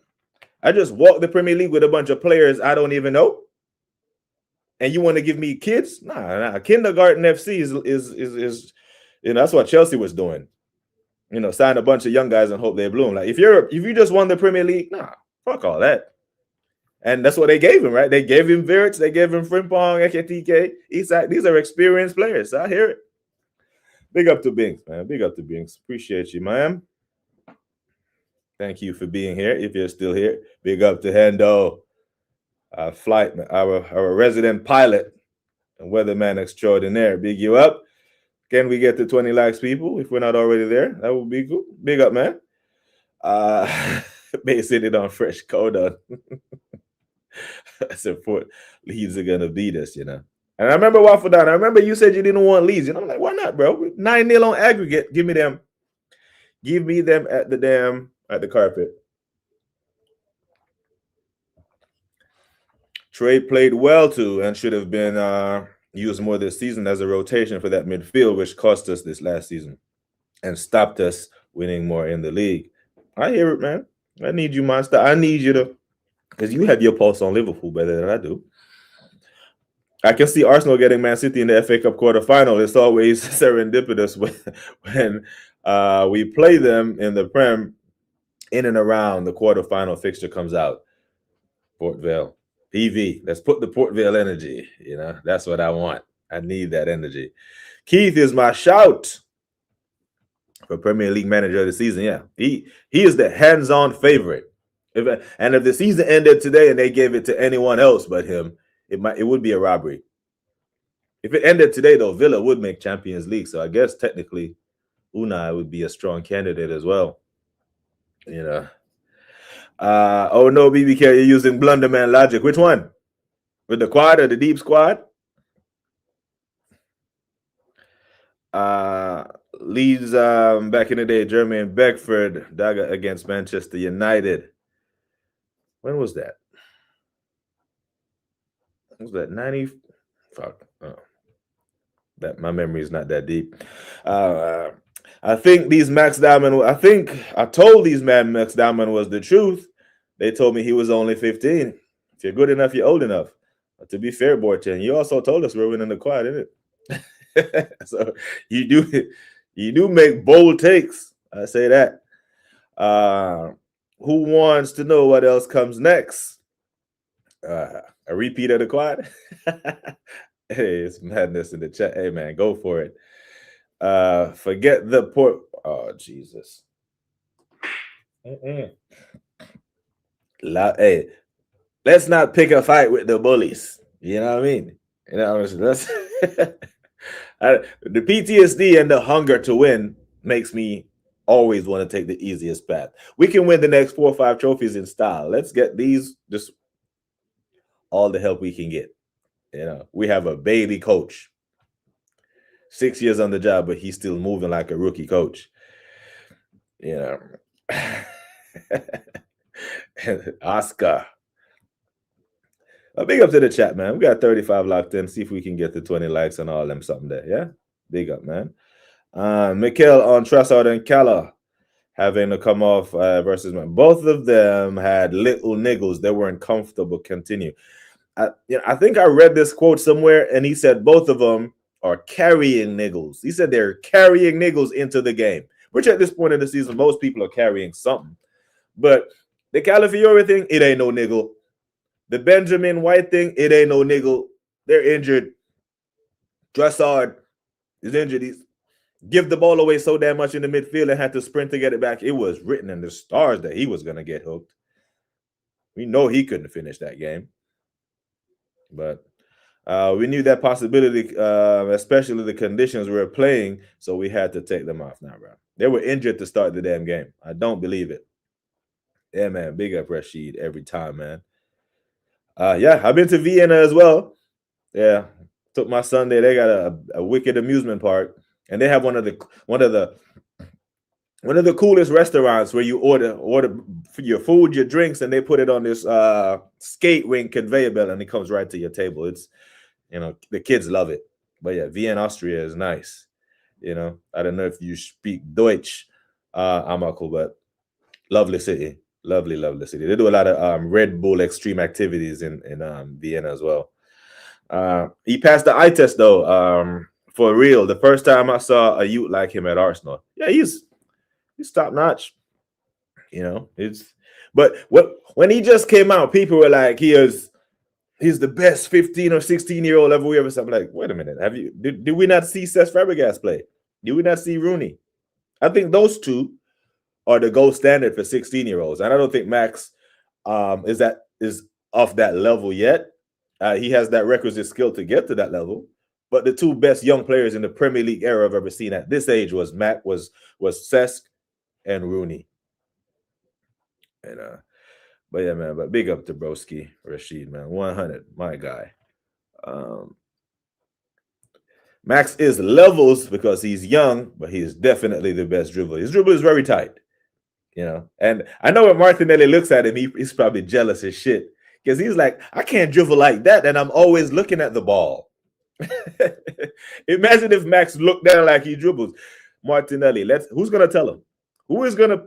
I just walked the Premier League with a bunch of players I don't even know. And you want to give me kids? Nah. Kindergarten FC is that's what Chelsea was doing. Sign a bunch of young guys and hope they bloom. Like if you just won the Premier League, nah, fuck all that. And that's what they gave him, right? They gave him Virts, they gave him Frimpong, Eketike, Isak. These are experienced players. I hear it. Big up to Binks, man. Big up to Binks. Appreciate you, man. Thank you for being here. If you're still here, big up to Hendo, our resident pilot and weatherman extraordinaire. Big you up. Can we get to 20 likes, people? If we're not already there, that would be cool. Big up, man. Basing it on fresh code. Support Leeds are gonna beat us, And I remember Waffle Down. I remember you said you didn't want Leeds. I'm like, why not, bro? 9-0 on aggregate. Give me them. Give me them at the carpet. Trey played well too and should have been used more this season as a rotation for that midfield, which cost us this last season and stopped us winning more in the league. I hear it, man. I need you, Monster. I need you to, because you have your pulse on Liverpool better than I do. I can see Arsenal getting Man City in the FA Cup quarterfinal. It's always serendipitous when we play them in the Prem in and around the quarterfinal fixture comes out. Port Vale. PV. Let's put the Port Vale energy. That's what I want. I need that energy. Keith is my shout for Premier League Manager of the season. Yeah, he is the hands-on favorite. If the season ended today and they gave it to anyone else but him, it would be a robbery. If it ended today, though, Villa would make Champions League. So I guess technically Unai would be a strong candidate as well. Oh no, BBK, you're using Blunderman logic. Which one? With the quad or the deep squad? Leeds back in the day, Jermaine Beckford, Daga against Manchester United. When was that? Was that 90? Fuck. That my memory is not that deep. I think these Max Diamond. I think I told these man Max Diamond was the truth. They told me he was only 15. If you're good enough, you're old enough. But to be fair, Borchen, you also told us we're winning the quad, didn't it? So you do make bold takes. I say that. Who wants to know what else comes next? A repeat of the quad? Hey, it's madness in the chat. Hey, man, go for it. Forget the port. Oh, Jesus. Hey, let's not pick a fight with the bullies. You know what I mean? That's the PTSD and the hunger to win makes me always want to take the easiest path. We can win the next 4 or 5 trophies in style. Let's get these, just all the help we can get. We have a baby coach. 6 years on the job, but he's still moving like a rookie coach. Oscar. Big up to the chat, man. We got 35 locked in. See if we can get to 20 likes and all them something there. Yeah? Big up, man. Mikel on Trossard and Calla having to come off versus man. Both of them had little niggles. They weren't comfortable. Continue. I think I read this quote somewhere, and he said both of them are carrying niggles. He said they're carrying niggles into the game, which at this point in the season, most people are carrying something. But the Calafiore thing, it ain't no niggle. The Benjamin White thing, it ain't no niggle. They're injured. Trossard is injured. He's give the ball away so damn much in the midfield and had to sprint to get it back. It was written in the stars that he was going to get hooked. We know he couldn't finish that game. But we knew that possibility, especially the conditions we were playing, so we had to take them off now, bro. They were injured to start the damn game. I don't believe it. Yeah, man. Big up Rashid every time, man. Yeah, I've been to Vienna as well. Yeah, took my son there. They got a wicked amusement park, and they have one of the coolest restaurants where you order for your food, your drinks, and they put it on this skate ring conveyor belt, and it comes right to your table. It's the kids love it. But yeah, Vienna, Austria is nice. I don't know if you speak Deutsch, Amako, but lovely city. Lovely city. They do a lot of Red Bull extreme activities in Vienna as well. He passed the eye test though. For real, the first time I saw a youth like him at Arsenal. Yeah, he's top notch. But when he just came out, people were like, he's the best 15 or 16-year-old ever we ever saw. I'm like, wait a minute, did we not see Cesc Fabregas play? Did we not see Rooney? I think those two are the gold standard for 16-year-olds. And I don't think Max is off that level yet. He has that requisite skill to get to that level. But the two best young players in the Premier League era I've ever seen at this age was Cesc and Rooney. And but yeah, man, but big up to Broski, Rashid, man. 100, my guy. Max is levels because he's young, but he's definitely the best dribbler. His dribble is very tight. And I know when Martinelli looks at him, he's probably jealous as shit because he's like, I can't dribble like that, and I'm always looking at the ball. Imagine if Max looked down like he dribbles. Martinelli, who's gonna tell him? Who is gonna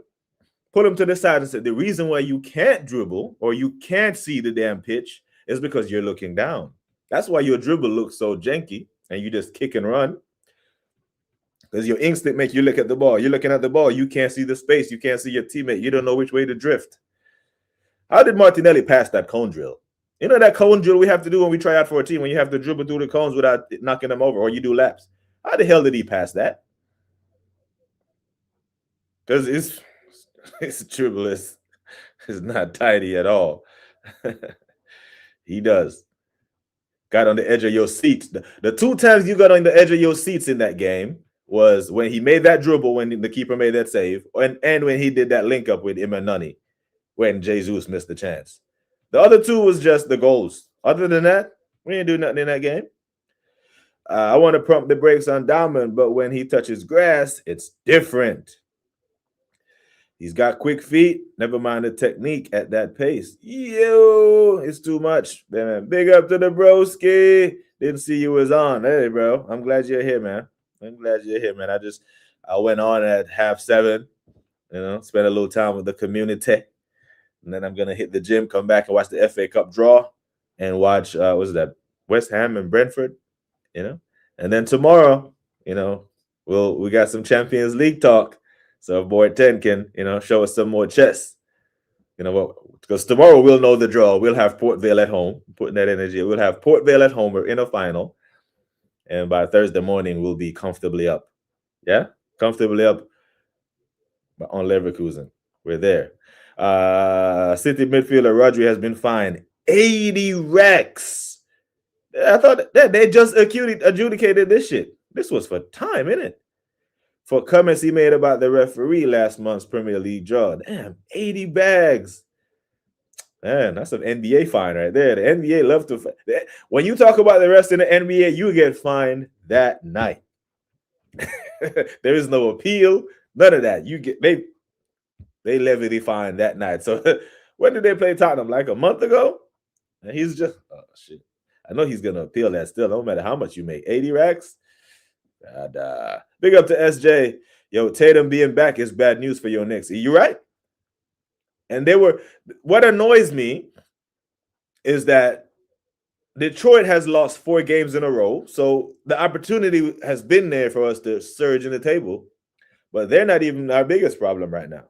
pull him to the side and say the reason why you can't dribble or you can't see the damn pitch is because you're looking down. That's why your dribble looks so janky and you just kick and run. Because your instinct makes you look at the ball. You're looking at the ball. You can't see the space. You can't see your teammate. You don't know which way to drift. How did Martinelli pass that cone drill? You know that cone drill we have to do when we try out for a team, when you have to dribble through the cones without knocking them over, or you do laps. How the hell did he pass that? Because his dribble is not tidy at all. He does. Got on the edge of your seats. The 2 times you got on the edge of your seats in that game was when he made that dribble, when the keeper made that save, and when he did that link up with Imanani when Jesus missed the chance. The other 2 was just the goals. Other than that, we didn't do nothing in that game. I want to pump the brakes on Diamond, but when he touches grass, it's different. He's got quick feet. Never mind the technique at that pace. Yo, it's too much. Man, big up to the broski. Didn't see you was on. Hey, bro. I'm glad you're here, man. I went on at 7:30, spent a little time with the community. And then I'm going to hit the gym, come back and watch the FA Cup draw and watch, West Ham and Brentford, And then tomorrow, we got some Champions League talk. So boy 10 can, show us some more chess. Because tomorrow we'll know the draw. We'll have Port Vale at home, putting that energy. We'll have Port Vale at home. We're in a final. And by Thursday morning, we'll be comfortably up. Yeah? Comfortably up on Leverkusen. We're there. City midfielder Rodri has been fined 80 racks. I thought that they just adjudicated this shit. This was for time, innit? For comments he made about the referee last month's Premier League draw. Damn, 80 bags. Man, that's an NBA fine right there. The NBA love to... When you talk about the rest in the NBA, you get fined that night. There is no appeal. None of that. They levy the fine that night. So when did they play Tottenham? Like a month ago? And he's just... Oh, shit. I know he's going to appeal that still. No matter how much you make. 80 racks? Big up to SJ. Yo, Tatum being back is bad news for your Knicks. Are you right? And what annoys me is that Detroit has lost 4 games in a row. So the opportunity has been there for us to surge in the table. But they're not even our biggest problem right now.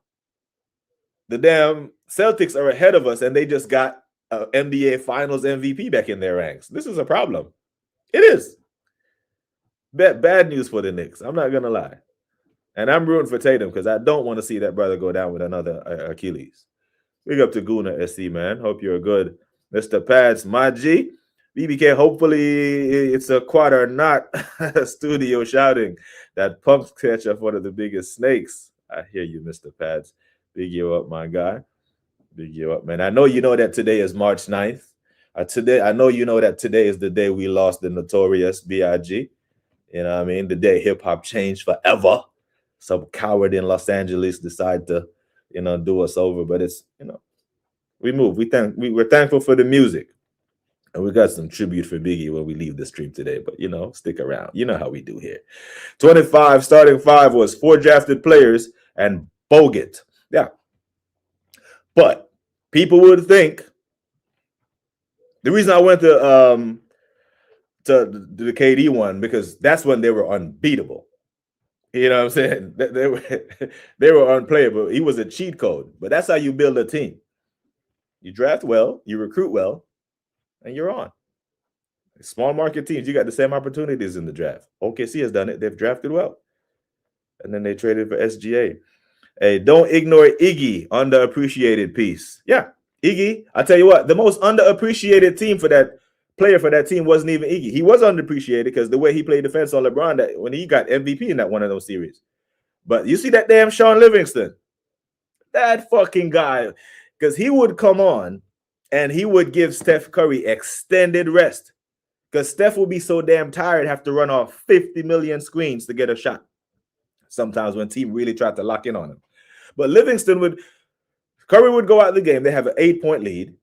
The damn Celtics are ahead of us, and they just got NBA Finals MVP back in their ranks. This is a problem. It is. Bad news for the Knicks. I'm not going to lie. And I'm rooting for Tatum because I don't want to see that brother go down with another Achilles. Big up to Guna SC, man. Hope you're good. Mr. Pads, my G. BBK, hopefully it's a quad or not. Studio shouting that pumps catcher one of the biggest snakes. I hear you, Mr. Pads. Big you up, my guy. Big you up, man. I know you know that today is March 9th. I know you know that today is the day we lost the notorious B.I.G. You know what I mean? The day hip-hop changed forever. Some coward in Los Angeles decided to, do us over. But it's, we move. We're thankful for the music. And we got some tribute for Biggie when we leave the stream today. But, stick around. You know how we do here. 25, starting 5 was 4 drafted players and Bogut. Yeah. But people would think, the reason I went to the KD one, because that's when they were unbeatable. You know what I'm saying? They were unplayable. He was a cheat code, but that's how you build a team. You draft well, you recruit well, and you're on. Small market teams, you got the same opportunities in the draft. OKC has done it. They've drafted well. And then they traded for SGA. Hey, don't ignore Iggy, underappreciated piece. Yeah, Iggy, I tell you what, the most underappreciated player for that team wasn't even Iggy. He was underappreciated because the way he played defense on LeBron, that when he got MVP in that one of those series. But you see that damn Sean Livingston, that fucking guy, because he would come on and he would give Steph Curry extended rest because Steph would be so damn tired, have to run off 50 million screens to get a shot. Sometimes when team really tried to lock in on him. But Curry would go out of the game. They have an 8-point lead.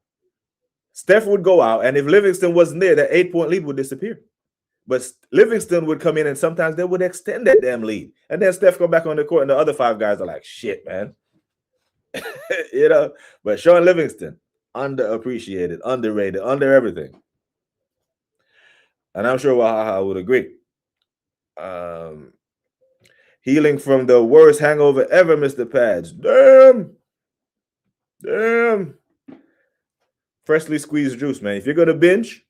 Steph would go out, and if Livingston wasn't there, that 8-point lead would disappear. But Livingston would come in, and sometimes they would extend that damn lead. And then Steph go back on the court, and the other 5 guys are like, shit, man. But Sean Livingston, underappreciated, underrated, under everything. And I'm sure Wahaha would agree. Healing from the worst hangover ever, Mr. Pads. Damn. freshly squeezed juice, man. If you're gonna binge,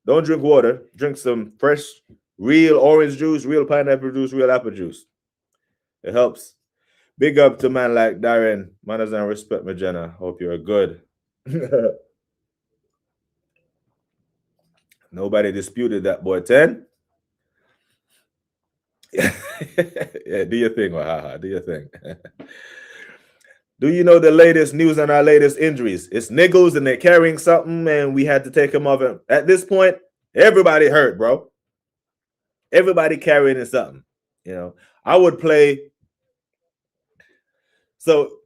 don't drink water. Drink some fresh, real orange juice, real pineapple juice, real apple juice. It helps. Big up to man like Darren. Manners and respect, Magena. Hope you're good. Nobody disputed that, boy. 10. Yeah, do your thing, Wahaha. Do your thing. Do you know the latest news on our latest injuries? It's niggles and they're carrying something, and we had to take them off. At this point, everybody hurt, bro. Everybody carrying something. You know, I would play. So,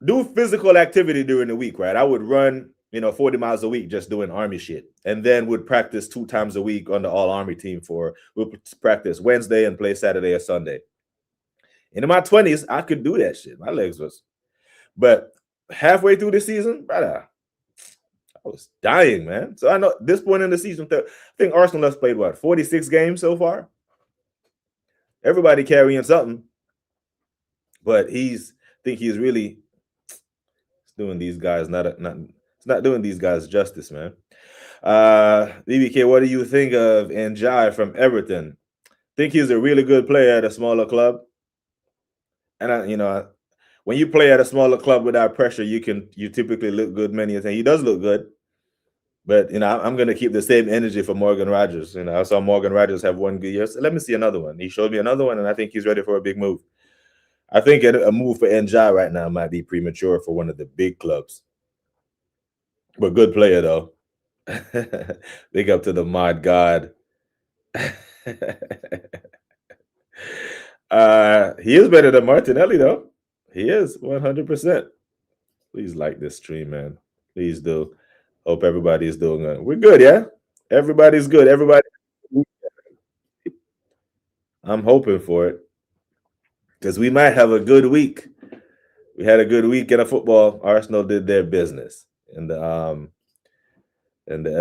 do physical activity during the week, right? I would run, 40 miles a week just doing Army shit, and then would practice 2 times a week on the All Army team we'll practice Wednesday and play Saturday or Sunday. And in my 20s, I could do that shit. My legs was. But halfway through the season, brother, I was dying, man. So I know at this point in the season, I think Arsenal has played, 46 games so far? Everybody carrying something. But he's really doing these guys it's not doing these guys justice, man. BBK, what do you think of Njai from Everton? Think he's a really good player at a smaller club. And when you play at a smaller club without pressure, you typically look good many times. He does look good, but I'm gonna keep the same energy for Morgan Rogers. I saw Morgan Rogers have one good year. So let me see another one. He showed me another one, and I think he's ready for a big move. I think a move for Njai right now might be premature for one of the big clubs, but good player though. Big up to the mod god. He is better than Martinelli though. He is 100%. Please like this stream, man. Please do. Hope everybody is doing good. We're good, yeah? Everybody's good. I'm hoping for it. Because we might have a good week. We had a good week in football. Arsenal did their business in the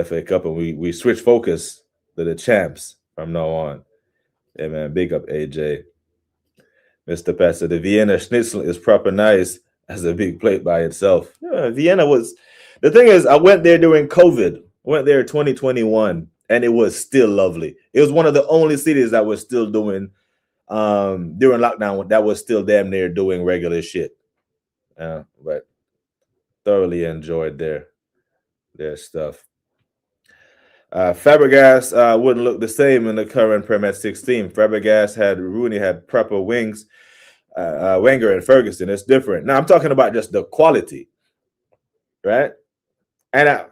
FA Cup, and we switched focus to the champs from now on. Yeah, man. Big up AJ. Mr. Pastor, the Vienna Schnitzel is proper nice as a big plate by itself. Yeah, Vienna was. The thing is, I went there during COVID. I went there in 2021, and it was still lovely. It was one of the only cities that was still doing, during lockdown, that was still damn near doing regular shit. But thoroughly enjoyed their stuff. Fabregas wouldn't look the same in the current Prem at 16. Fabregas Rooney had proper wings. Wenger and Ferguson, it's different. Now I'm talking about just the quality, right? And I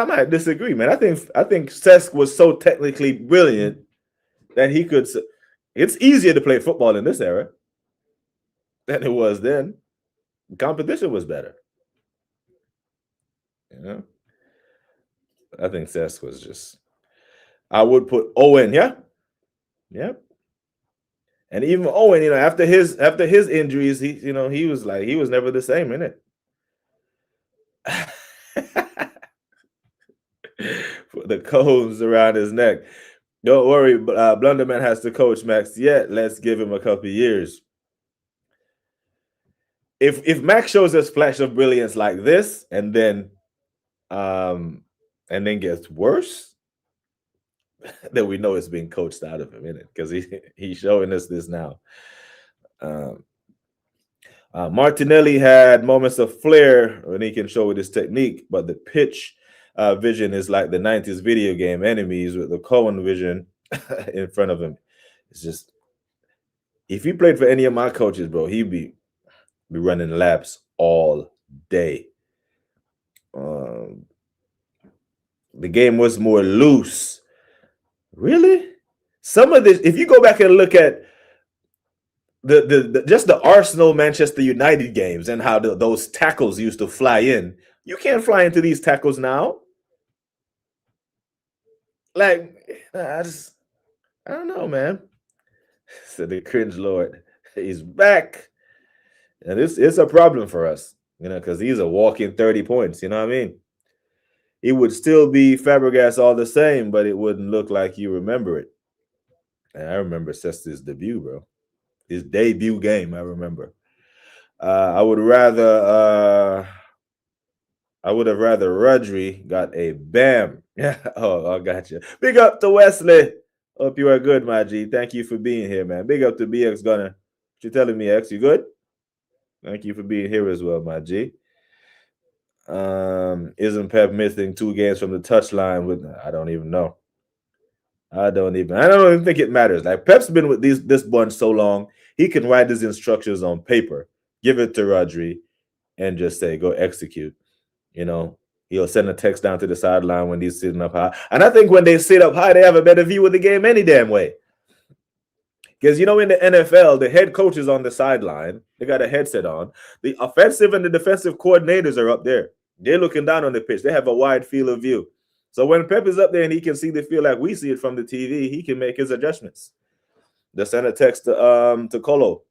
might disagree, man. I think Cesc was so technically brilliant that he could. It's easier to play football in this era than it was then. The competition was better. I think Cesc was just. I would put Owen, yeah. And even Owen, after his injuries, he was never the same, innit? The combs around his neck. Don't worry, Blunderman has to coach Max yet. Let's give him a couple years. If Max shows us flash of brilliance like this, and then gets worse, then we know it's being coached out of him, innit? Because he's showing us this now. Martinelli had moments of flair when he can show with his technique, but the pitch vision is like the 90s video game enemies with the Cohen vision in front of him. It's just, if he played for any of my coaches, bro, he'd be running laps all day. The game was more loose. Really? Some of this, if you go back and look at just the Arsenal Manchester United games and how those tackles used to fly in, you can't fly into these tackles now. Like, I don't know, man. So the cringe lord, he's back, and it's a problem for us, because he's a walking 30 points. You know what I mean? It would still be Fabregas all the same, but it wouldn't look like you remember it. And I remember Cesar's debut, bro. His debut game, I remember. I would rather I would have rather Rodri got a bam. Yeah. Oh, I got you. Big up to Wesley. Hope you are good, my G. Thank you for being here, man. Big up to BX Gunner. What you telling me, X? You good? Thank you for being here as well, my G. Isn't Pep missing 2 games from the touchline? With I don't even know. I don't even think it matters. Like Pep's been with this bunch so long, he can write his instructions on paper, give it to Rodri, and just say, go execute. You know, he'll send a text down to the sideline when he's sitting up high. And I think when they sit up high, they have a better view of the game any damn way. Because, you know, in the NFL, the head coach is on the sideline. They got a headset on. The offensive and the defensive coordinators are up there. They're looking down on the pitch. They have a wide field of view. So when Pep is up there and he can see the field like we see it from the TV, he can make his adjustments. They send a text to Colo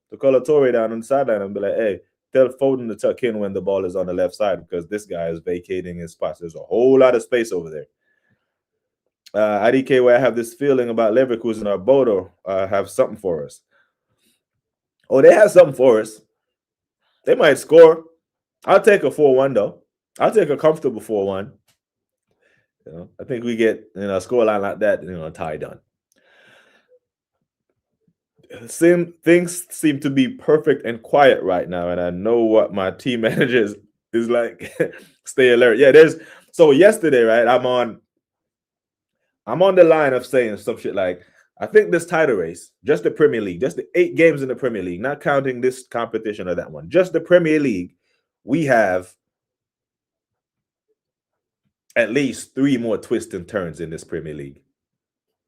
Torre down on the sideline and be like, hey, tell Foden to tuck in when the ball is on the left side because this guy is vacating his spots. There's a whole lot of space over there. IDK, where I have this feeling about Leverkusen or Bodo have something for us. Oh, they have something for us. They might score. I'll take a 4-1, though. I'll take a comfortable 4-1. You know, I think we get a scoreline like that, tie done. Things seem to be perfect and quiet right now, and I know what my team manager is like. Stay alert. Yeah, so yesterday, right? I'm on the line of saying some shit like, I think this title race, just the Premier League, just the 8 games in the Premier League, not counting this competition or that one, just the Premier League, we have at least 3 more twists and turns in this Premier League.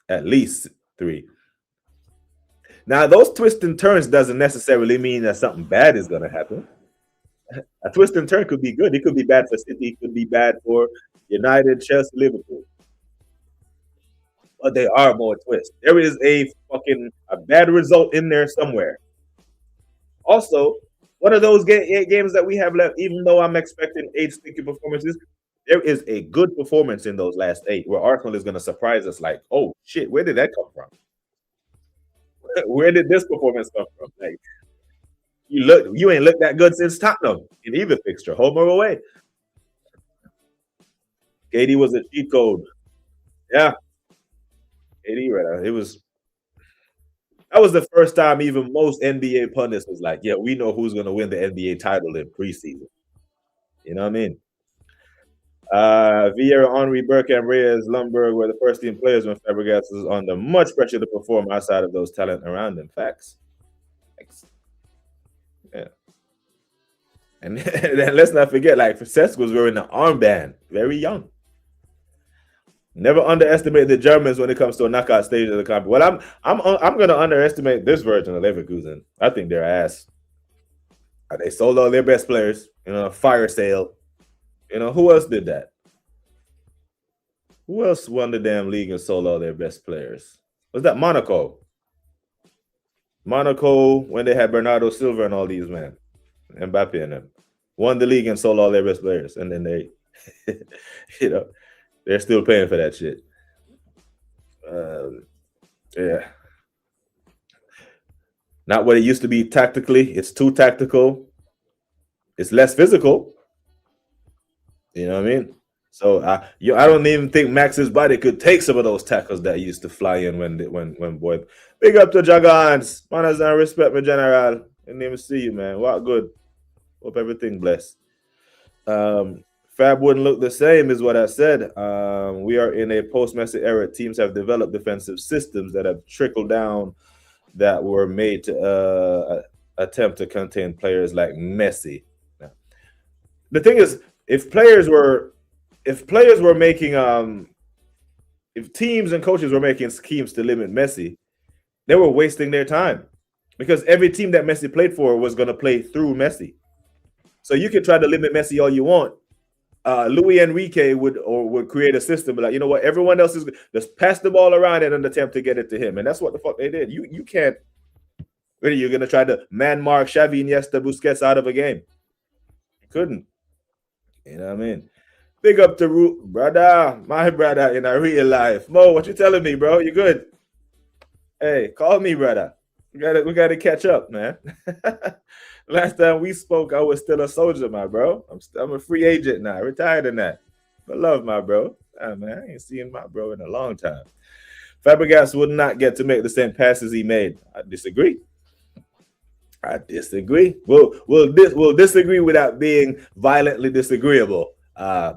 At least 3. Now, those twists and turns doesn't necessarily mean that something bad is going to happen. A twist and turn could be good. It could be bad for City. It could be bad for United, Chelsea, Liverpool. But there are more twists. There is a bad result in there somewhere. Also, one of those 8 games that we have left, even though I'm expecting 8 sticky performances, there is a good performance in those last 8 where Arsenal is going to surprise us like, oh, shit, where did that come from? Where did this performance come from? Like, you ain't looked that good since Tottenham in either fixture, home or away. KD was a cheat code. Yeah. KD, right? That was the first time even most NBA pundits was like, yeah, we know who's going to win the NBA title in preseason. You know what I mean? Vieira, Henry, Burke, and Reyes, Lundberg were the first team players when Fabregas was under much pressure to perform outside of those talent around them. Facts. Yeah. And then let's not forget, like, Cesc was wearing an armband, very young. Never underestimate the Germans when it comes to a knockout stage of the competition. Well, I'm going to underestimate this version of Leverkusen. I think they're ass. They sold all their best players, a fire sale. Who else did that? Who else won the damn league and sold all their best players? Was that Monaco? Monaco, when they had Bernardo Silva and all these men, Mbappe and them, won the league and sold all their best players. And then they, they're still paying for that shit. Yeah. Not what it used to be tactically. It's too tactical. It's less physical. You know what I mean? So I don't even think Max's body could take some of those tackles that used to fly in when boy. Big up to Jagans. Manners and respect, my general. Didn't even see you, man. What good. Hope everything blessed. Fab wouldn't look the same, is what I said. We are in a post-Messi era. Teams have developed defensive systems that have trickled down that were made to attempt to contain players like Messi. Now, the thing is, if teams and coaches were making schemes to limit Messi, they were wasting their time because every team that Messi played for was going to play through Messi. So you can try to limit Messi all you want. Luis Enrique would create a system like, you know what, everyone else is just pass the ball around in an attempt to get it to him, and that's what the fuck they did. You can't. Really, you're gonna try to man mark Xavi, Iniesta, Busquets out of a game. You couldn't. You know what I mean? Big up to Root, brother, my brother in a real life. Mo, what you telling me, bro? You good? Hey, call me, brother. We gotta catch up, man. Last time we spoke, I was still a soldier, my bro. I'm a free agent now, retired in that. But love my bro. Ah, man, I ain't seen my bro in a long time. Fabregas would not get to make the same passes he made. I disagree. We'll disagree without being violently disagreeable,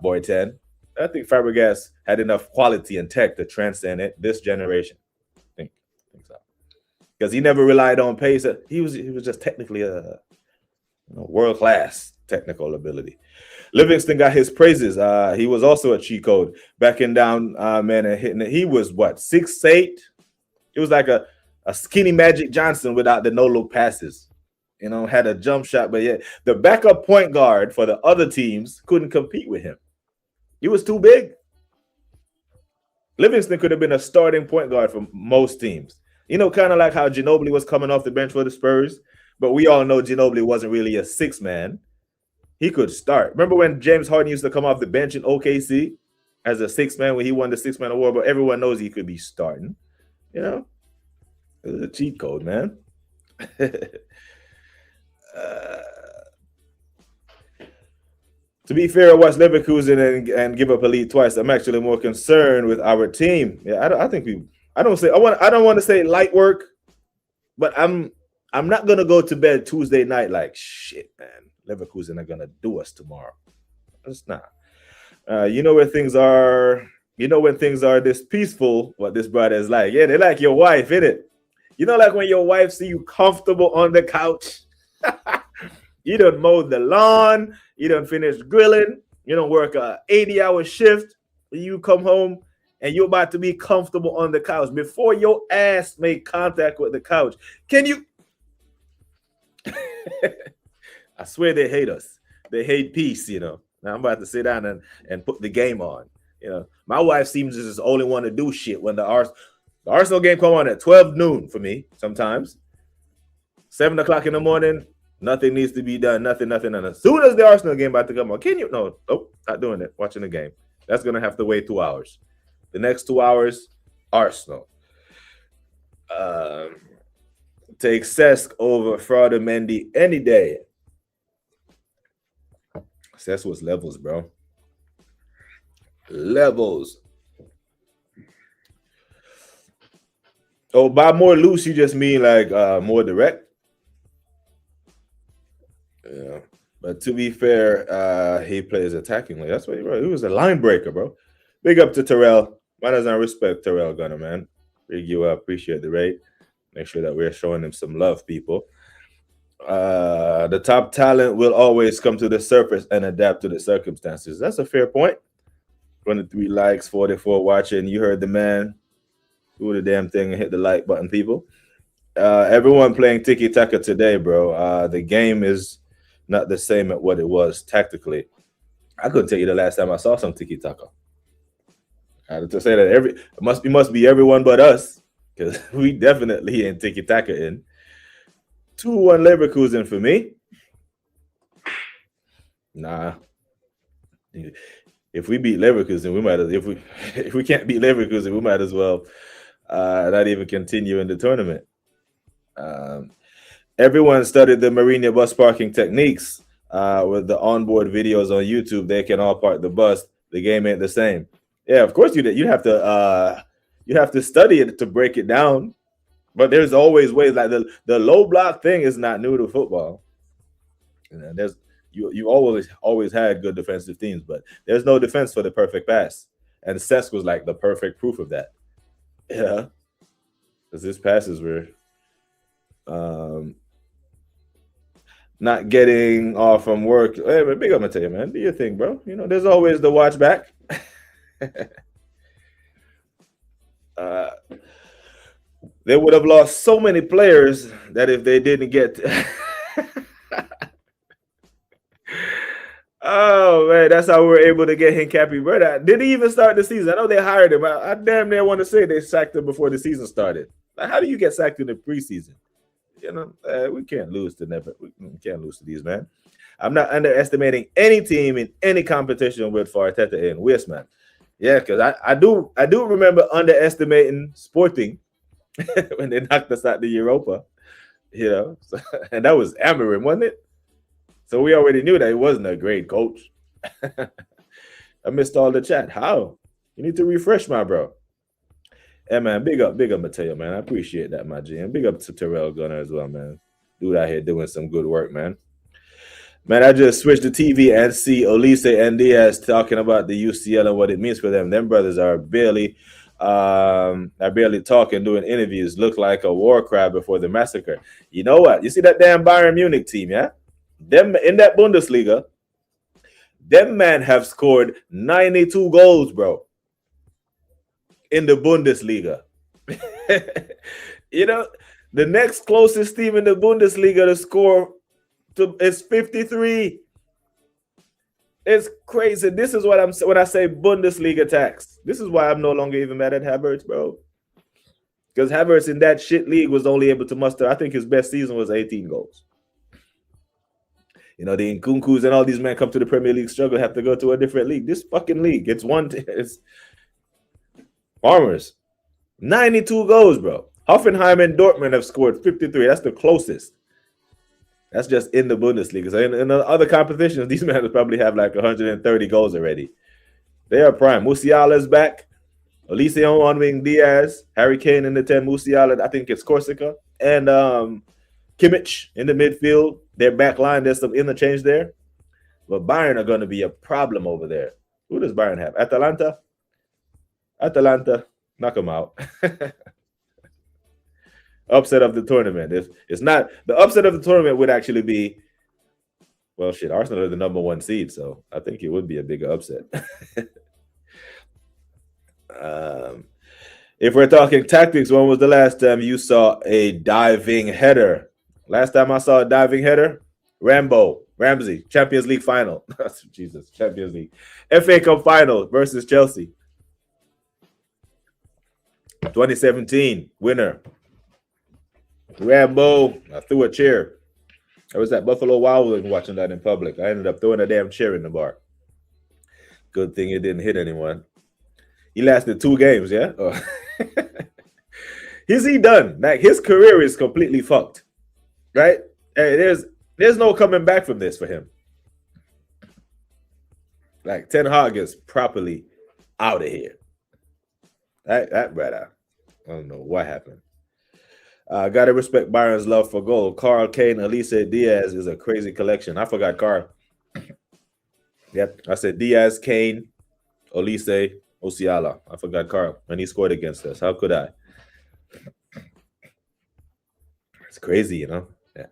boy 10. I think Fabregas had enough quality and tech to transcend it this generation. I think so. Because he never relied on pace. He was just technically a world class technical ability. Livingston got his praises. He was also a cheat code, backing down man and hitting it. He was what, 6'8"? It was like a skinny Magic Johnson without the no look passes. Had a jump shot, but yeah, the backup point guard for the other teams couldn't compete with him. He was too big. Livingston could have been a starting point guard for most teams. Kind of like how Ginobili was coming off the bench for the Spurs, but we all know Ginobili wasn't really a six man. He could start. Remember when James Harden used to come off the bench in OKC as a six man when he won the 6-man award, but everyone knows he could be starting. It was a cheat code, man. To be fair, I watched Leverkusen and give up a lead twice. I'm actually more concerned with our team. Yeah, I don't want to say light work, but I'm not gonna go to bed Tuesday night like shit, man. Leverkusen are gonna do us tomorrow. It's not. When things are this peaceful, what this brother is like. Yeah, they're like your wife, innit? Like when your wife see you comfortable on the couch. You done mowed the lawn. You done finished grilling. You don't work a 80-hour shift. You come home and you're about to be comfortable on the couch. Before your ass made contact with the couch, can you? I swear they hate us. They hate peace, Now I'm about to sit down and put the game on. My wife seems to just only want to do shit when the Arsenal game come on at 12 noon for me sometimes. 7 o'clock in the morning, nothing needs to be done. Nothing. And as soon as the Arsenal game about to come on, can you? No, nope, not doing it. Watching the game. That's going to have to wait 2 hours. The next 2 hours, Arsenal. Take Cesc over Frauda Mendy any day. Cesc was levels, bro. Levels. Oh, by more loose, you just mean like more direct? Yeah. But to be fair, he plays attackingly. That's what he wrote. He was a line breaker, bro. Big up to Terrell. Why doesn't I respect Terrell Gunner, man? Big you up. Appreciate the rate. Make sure that we're showing him some love, people. The top talent will always come to the surface and adapt to the circumstances. That's a fair point. 23 likes, 44 watching. You heard the man. Do the damn thing and hit the like button, people. Everyone playing tiki-taka today, bro. The game is not the same at what it was tactically. I couldn't tell you the last time I saw some tiki-taka. I had to say that it must be everyone but us, because we definitely ain't tiki-taka in. 2-1 Leverkusen for me. Nah. If we beat Leverkusen, we might. If we can't beat Leverkusen, we might as well not even continue in the tournament. Everyone studied the Mourinho bus parking techniques with the onboard videos on YouTube. They can all park the bus. The game ain't the same. Yeah, of course you did. You have to study it to break it down. But there's always ways. Like the low block thing is not new to football. You always had good defensive teams, but there's no defense for the perfect pass. And Cesc was like the perfect proof of that. Yeah, because his passes were not getting off from work. Hey, man, big up to you, man. Do your thing, bro. There's always the watch back. They would have lost so many players that if they didn't get oh man, that's how we were able to get Hincapie, bro. Did he even start the season? I know they hired him. I damn near want to say they sacked him before the season started. Like, how do you get sacked in the preseason? We can't lose to these, man. I'm not underestimating any team in any competition with Arteta in West, man. Yeah, because I do remember underestimating Sporting when they knocked us out the Europa. you know, and that was Amarim, wasn't it? So we already knew that he wasn't a great coach. I missed all the chat. How? You need to refresh, my bro. Hey, man, big up, Mateo, man. I appreciate that, my G. And big up to Terrell Gunner as well, man. Dude out here doing some good work, man. Man, I just switched the TV and see Olise and Diaz talking about the UCL and what it means for them. Them brothers are barely talking, doing interviews, look like a war cry before the massacre. You know what? You see that damn Bayern Munich team, yeah? Them in that Bundesliga, them man have scored 92 goals, bro. In the Bundesliga. You know, the next closest team in the Bundesliga to score is 53. It's crazy. This is what I'm when I say Bundesliga tax. This is why I'm no longer even mad at Havertz, bro. Because Havertz in that shit league was only able to muster, I think his best season was 18 goals. You know, the Nkunkus and all these men come to the Premier League struggle, have to go to a different league. This fucking league, it's Farmers. 92 goals, bro. Hoffenheim and Dortmund have scored 53. That's the closest. That's just in the Bundesliga. So in the other competitions, these men probably have like 130 goals already. They are prime. Musiala is back. Olise on one wing, Diaz, Harry Kane in the 10, Musiala, I think it's Corsica, and Kimmich in the midfield. Their back line, there's some interchange there. But Bayern are going to be a problem over there. Who does Bayern have? Atalanta, knock them out. Upset of the tournament. If it's not, the upset of the tournament would actually be, well, shit, Arsenal are the number 1 seed, so I think it would be a bigger upset. If we're talking tactics, when was the last time you saw a diving header? Last time I saw a diving header, Ramsey, Champions League final. Jesus, Champions League. FA Cup final versus Chelsea. 2017 winner. Rambo, I threw a chair. I was at Buffalo Wild Wings watching that in public. I ended up throwing a damn chair in the bar. Good thing it didn't hit anyone. He lasted 2 games, yeah? Oh. Is he done? Like, his career is completely fucked, right? Hey, there's no coming back from this for him. Like, Ten Hag is properly out of here. That brother, I don't know what happened. Gotta respect Byron's love for goal. Carl, Kane, Olise, Diaz is a crazy collection. I forgot Carl. Yep, I said Diaz, Kane, Olise, Musiala. I forgot Carl when he scored against us. How could I? It's crazy, you know.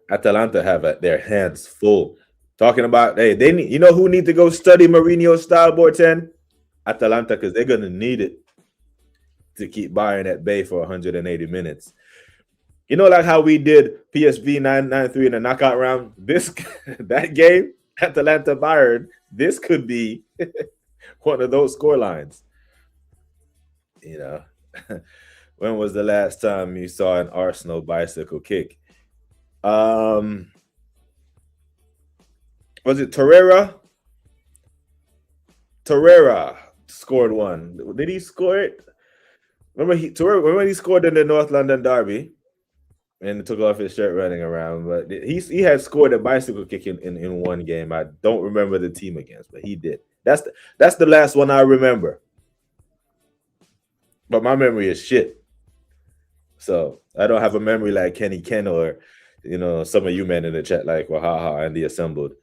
Atalanta have their hands full. Talking about, hey, they need, you know who need to go study Mourinho's style, board 10? Atalanta, because they're gonna need it to keep Bayern at bay for 180 minutes. You know, like how we did PSV 9-3 in the knockout round? That game, Atalanta Bayern, this could be one of those score lines. You know, when was the last time you saw an Arsenal bicycle kick? Was it Torreira? Torreira scored one. Did he score it? Remember when he scored in the North London derby and took off his shirt running around? But he had scored a bicycle kick in one game. I don't remember the team against, but he did. That's the last one I remember. But my memory is shit. So I don't have a memory like Kenny Ken or, you know, some of you men in the chat like, well, haha, and the assembled.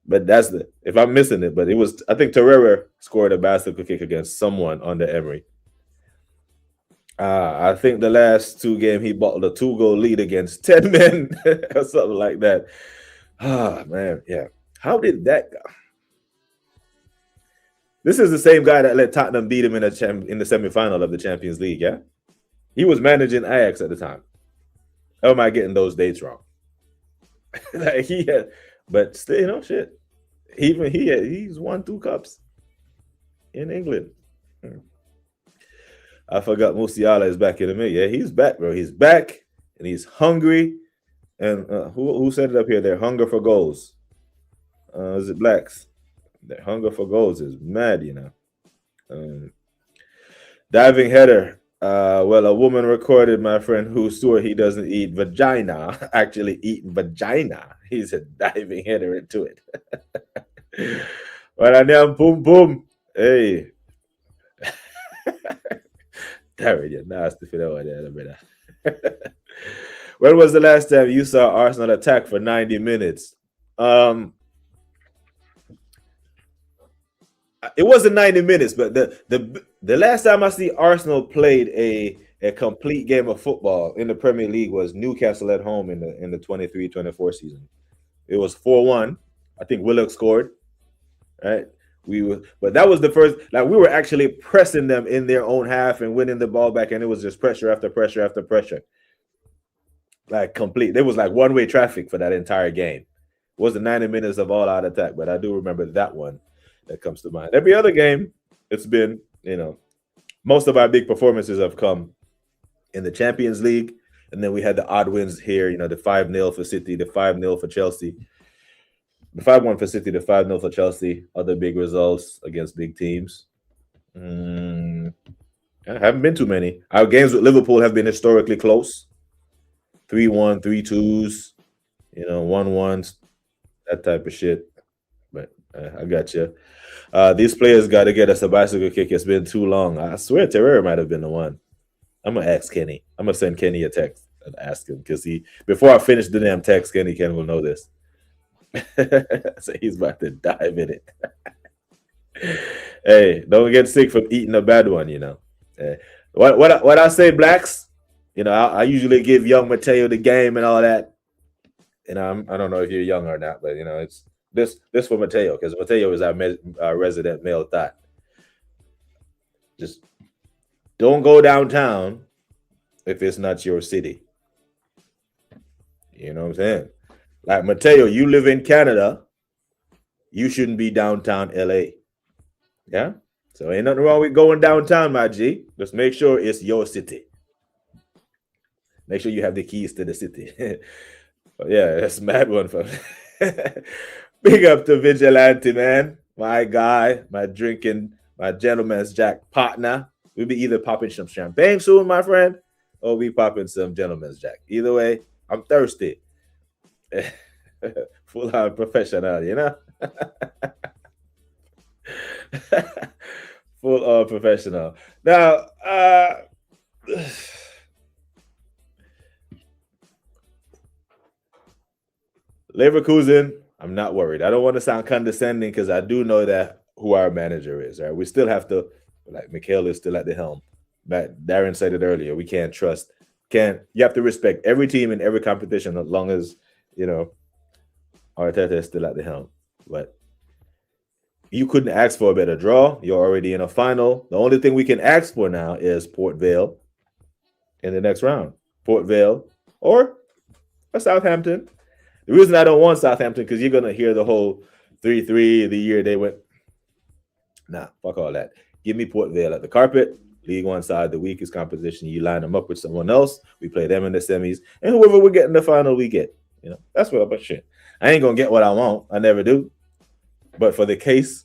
But if I'm missing it, but it was, I think Torreira scored a bicycle kick against someone under Emery. I think the last 2 games he bottled a 2-goal lead against 10 men or something like that. Man, yeah. How did that go? This is the same guy that let Tottenham beat him in the semifinal of the Champions League, yeah? He was managing Ajax at the time. How am I getting those dates wrong? Like but still, you know, shit. Even he's won 2 cups in England. I forgot Musiala is back in the mix. Yeah, he's back, bro. He's back and he's hungry. And who said it up here? Their hunger for goals. Is it Blacks? Their hunger for goals is mad, you know. Diving header. Well, a woman recorded my friend who swore he doesn't eat vagina, actually eating vagina. He's a diving header into it. Well, and then boom, boom. Hey, Darren, you're nasty for that one, there, brother. When was the last time you saw Arsenal attack for 90 minutes? It wasn't 90 minutes, but the last time I see Arsenal played a complete game of football in the Premier League was Newcastle at home in the 23-24 season. It was 4-1. I think Willock scored. Right? But that was the first, like, we were actually pressing them in their own half and winning the ball back, and it was just pressure after pressure after pressure. Like complete. There was like one-way traffic for that entire game. It wasn't 90 minutes of all-out attack, but I do remember that one that comes to mind. Every other game, it's been, most of our big performances have come in the Champions League, and then we had the odd wins here, the 5-0 for City, the 5-0 for Chelsea, the 5-1 for City, the 5-0 for Chelsea, other big results against big teams. I haven't been too many. Our games with Liverpool have been historically close. 3-1, 3-2s, 1-1s, that type of shit. But I got you. These players got to get us a bicycle kick. It's been too long. I swear Terrera might have been the one. I'm going to ask Kenny. I'm going to send Kenny a text and ask him, because before I finish the damn text, Kenny will know this. So he's about to dive in it. Hey, don't get sick from eating a bad one, What I say, blacks? I usually give young Mateo the game and all that. I don't know if you're young or not, but it's this for Mateo, because Mateo is our resident male thought. Just don't go downtown if it's not your city. You know what I'm saying? Like, Mateo, you live in Canada. You shouldn't be downtown LA. Yeah? So ain't nothing wrong with going downtown, my G. Just make sure it's your city. Make sure you have the keys to the city. But yeah, that's a mad one for me. Big up to Vigilante, man. My guy, my gentleman's Jack partner. We'll be either popping some champagne soon, my friend, or we popping some gentleman's Jack. Either way, I'm thirsty. Full on professional, Full on professional. Now, Leverkusen, I'm not worried. I don't want to sound condescending, because I do know that who our manager is. Right? We still have to, like, Mikhail is still at the helm. But Darren said it earlier. We can't trust. You have to respect every team in every competition, as long as Arteta is still at the helm. But you couldn't ask for a better draw. You're already in a final. The only thing we can ask for now is Port Vale in the next round. Port Vale or Southampton. The reason I don't want Southampton, because you're going to hear the whole 3-3 the year they went. Nah, fuck all that. Give me Port Vale at the carpet. League One side, the weakest competition. You line them up with someone else. We play them in the semis. And whoever we get in the final, we get. That's what I'm shit. I ain't going to get what I want. I never do. But for the case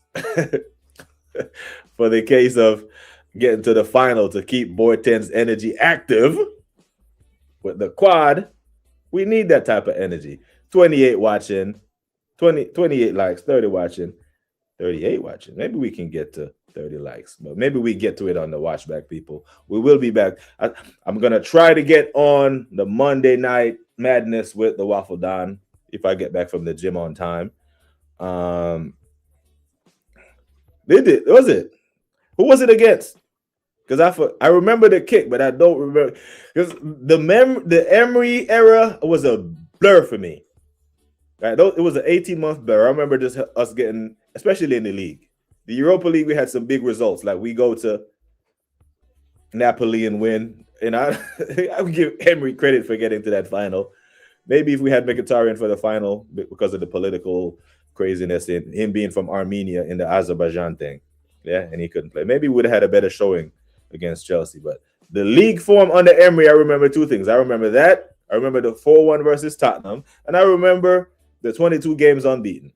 of getting to the final to keep Boyten's energy active with the quad, we need that type of energy. 28 watching, 28 likes, 30 watching, 38 watching. Maybe we can get to 30 likes, but maybe we get to it on the watch back, people. We will be back. I'm going to try to get on the Monday night madness with the Waffle Don if I get back from the gym on time. Was it? Who was it against? Because I remember the kick, but I don't remember, because the Emery era was a blur for me. Right? It was an 18-month blur. I remember just us getting, especially in the league. The Europa League, we had some big results. Like, we go to Napoli and win. And I would give Emery credit for getting to that final. Maybe if we had Mkhitaryan for the final, because of the political craziness in him being from Armenia in the Azerbaijan thing. Yeah, and he couldn't play. Maybe we would have had a better showing against Chelsea. But the league form under Emery, I remember two things. I remember that. I remember the 4-1 versus Tottenham. And I remember the 22 games unbeaten.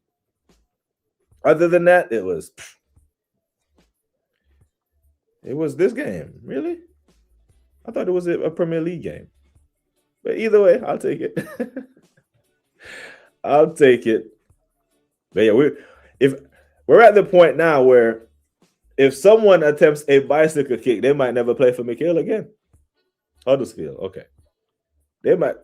Other than that, it was this game. Really? I thought it was a Premier League game. But either way, I'll take it. I'll take it. But yeah, we're at the point now where if someone attempts a bicycle kick, they might never play for McHale again. Huddersfield, okay. They might,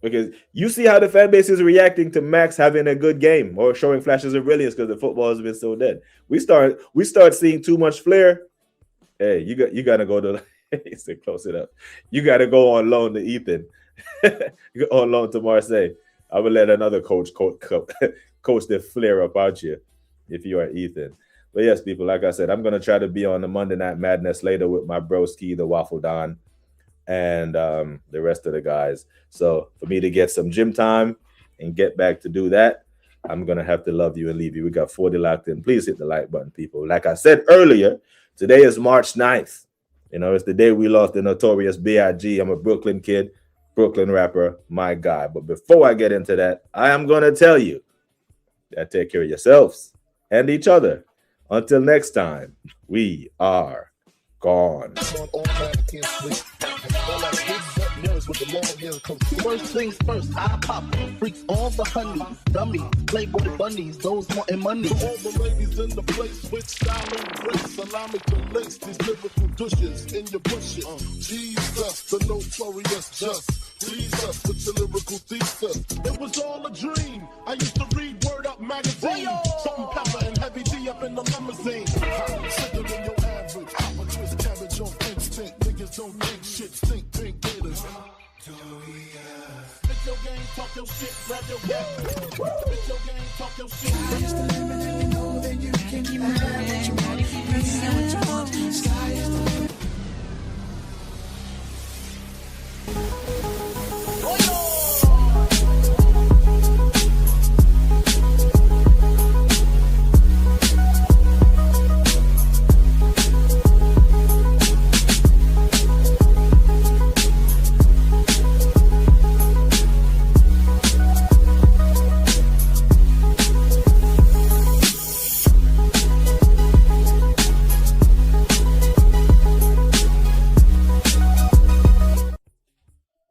because you see how the fan base is reacting to Max having a good game or showing flashes of brilliance because the football has been so dead. We start seeing too much flair. Hey, you gotta go to close it up. You gotta go on loan to Ethan. You go on loan to Marseille. I would let another coach the flair about you if you are Ethan. But yes, people, like I said, I'm gonna try to be on the Monday Night Madness later with my broski, the Waffle Don, and the rest of the guys. So for me to get some gym time and get back to do that, I'm gonna have to love you and leave you. We got 40 locked in. Please hit the like button, people. Like I said earlier, today is March 9th. You know, it's the day we lost the notorious B.I.G. I'm a Brooklyn kid, Brooklyn rapper, my guy. But before I get into that, I am gonna tell you that take care of yourselves and each other. Until next time, we are gone. First things first, I pop freaks all the honey, dummy, playboy bunnies, those wanting money. All the ladies in the place with style and grace, allow me to lace these lyrical douches in your bushes. Jesus, the notorious just. Please us with your lyrical thesis. It was all a dream. I used to read Word Up magazine. Salt and pepper and heavy D up in the limousine. I'm sicker than your average. I'm a twist cabbage on instinct. Niggas don't think shit, stink pink gators. Bitch your game, talk your shit, grab your gap. Bitch your game, talk your shit. Sky's the limit and you know that you can have what you want. Sky is the limit.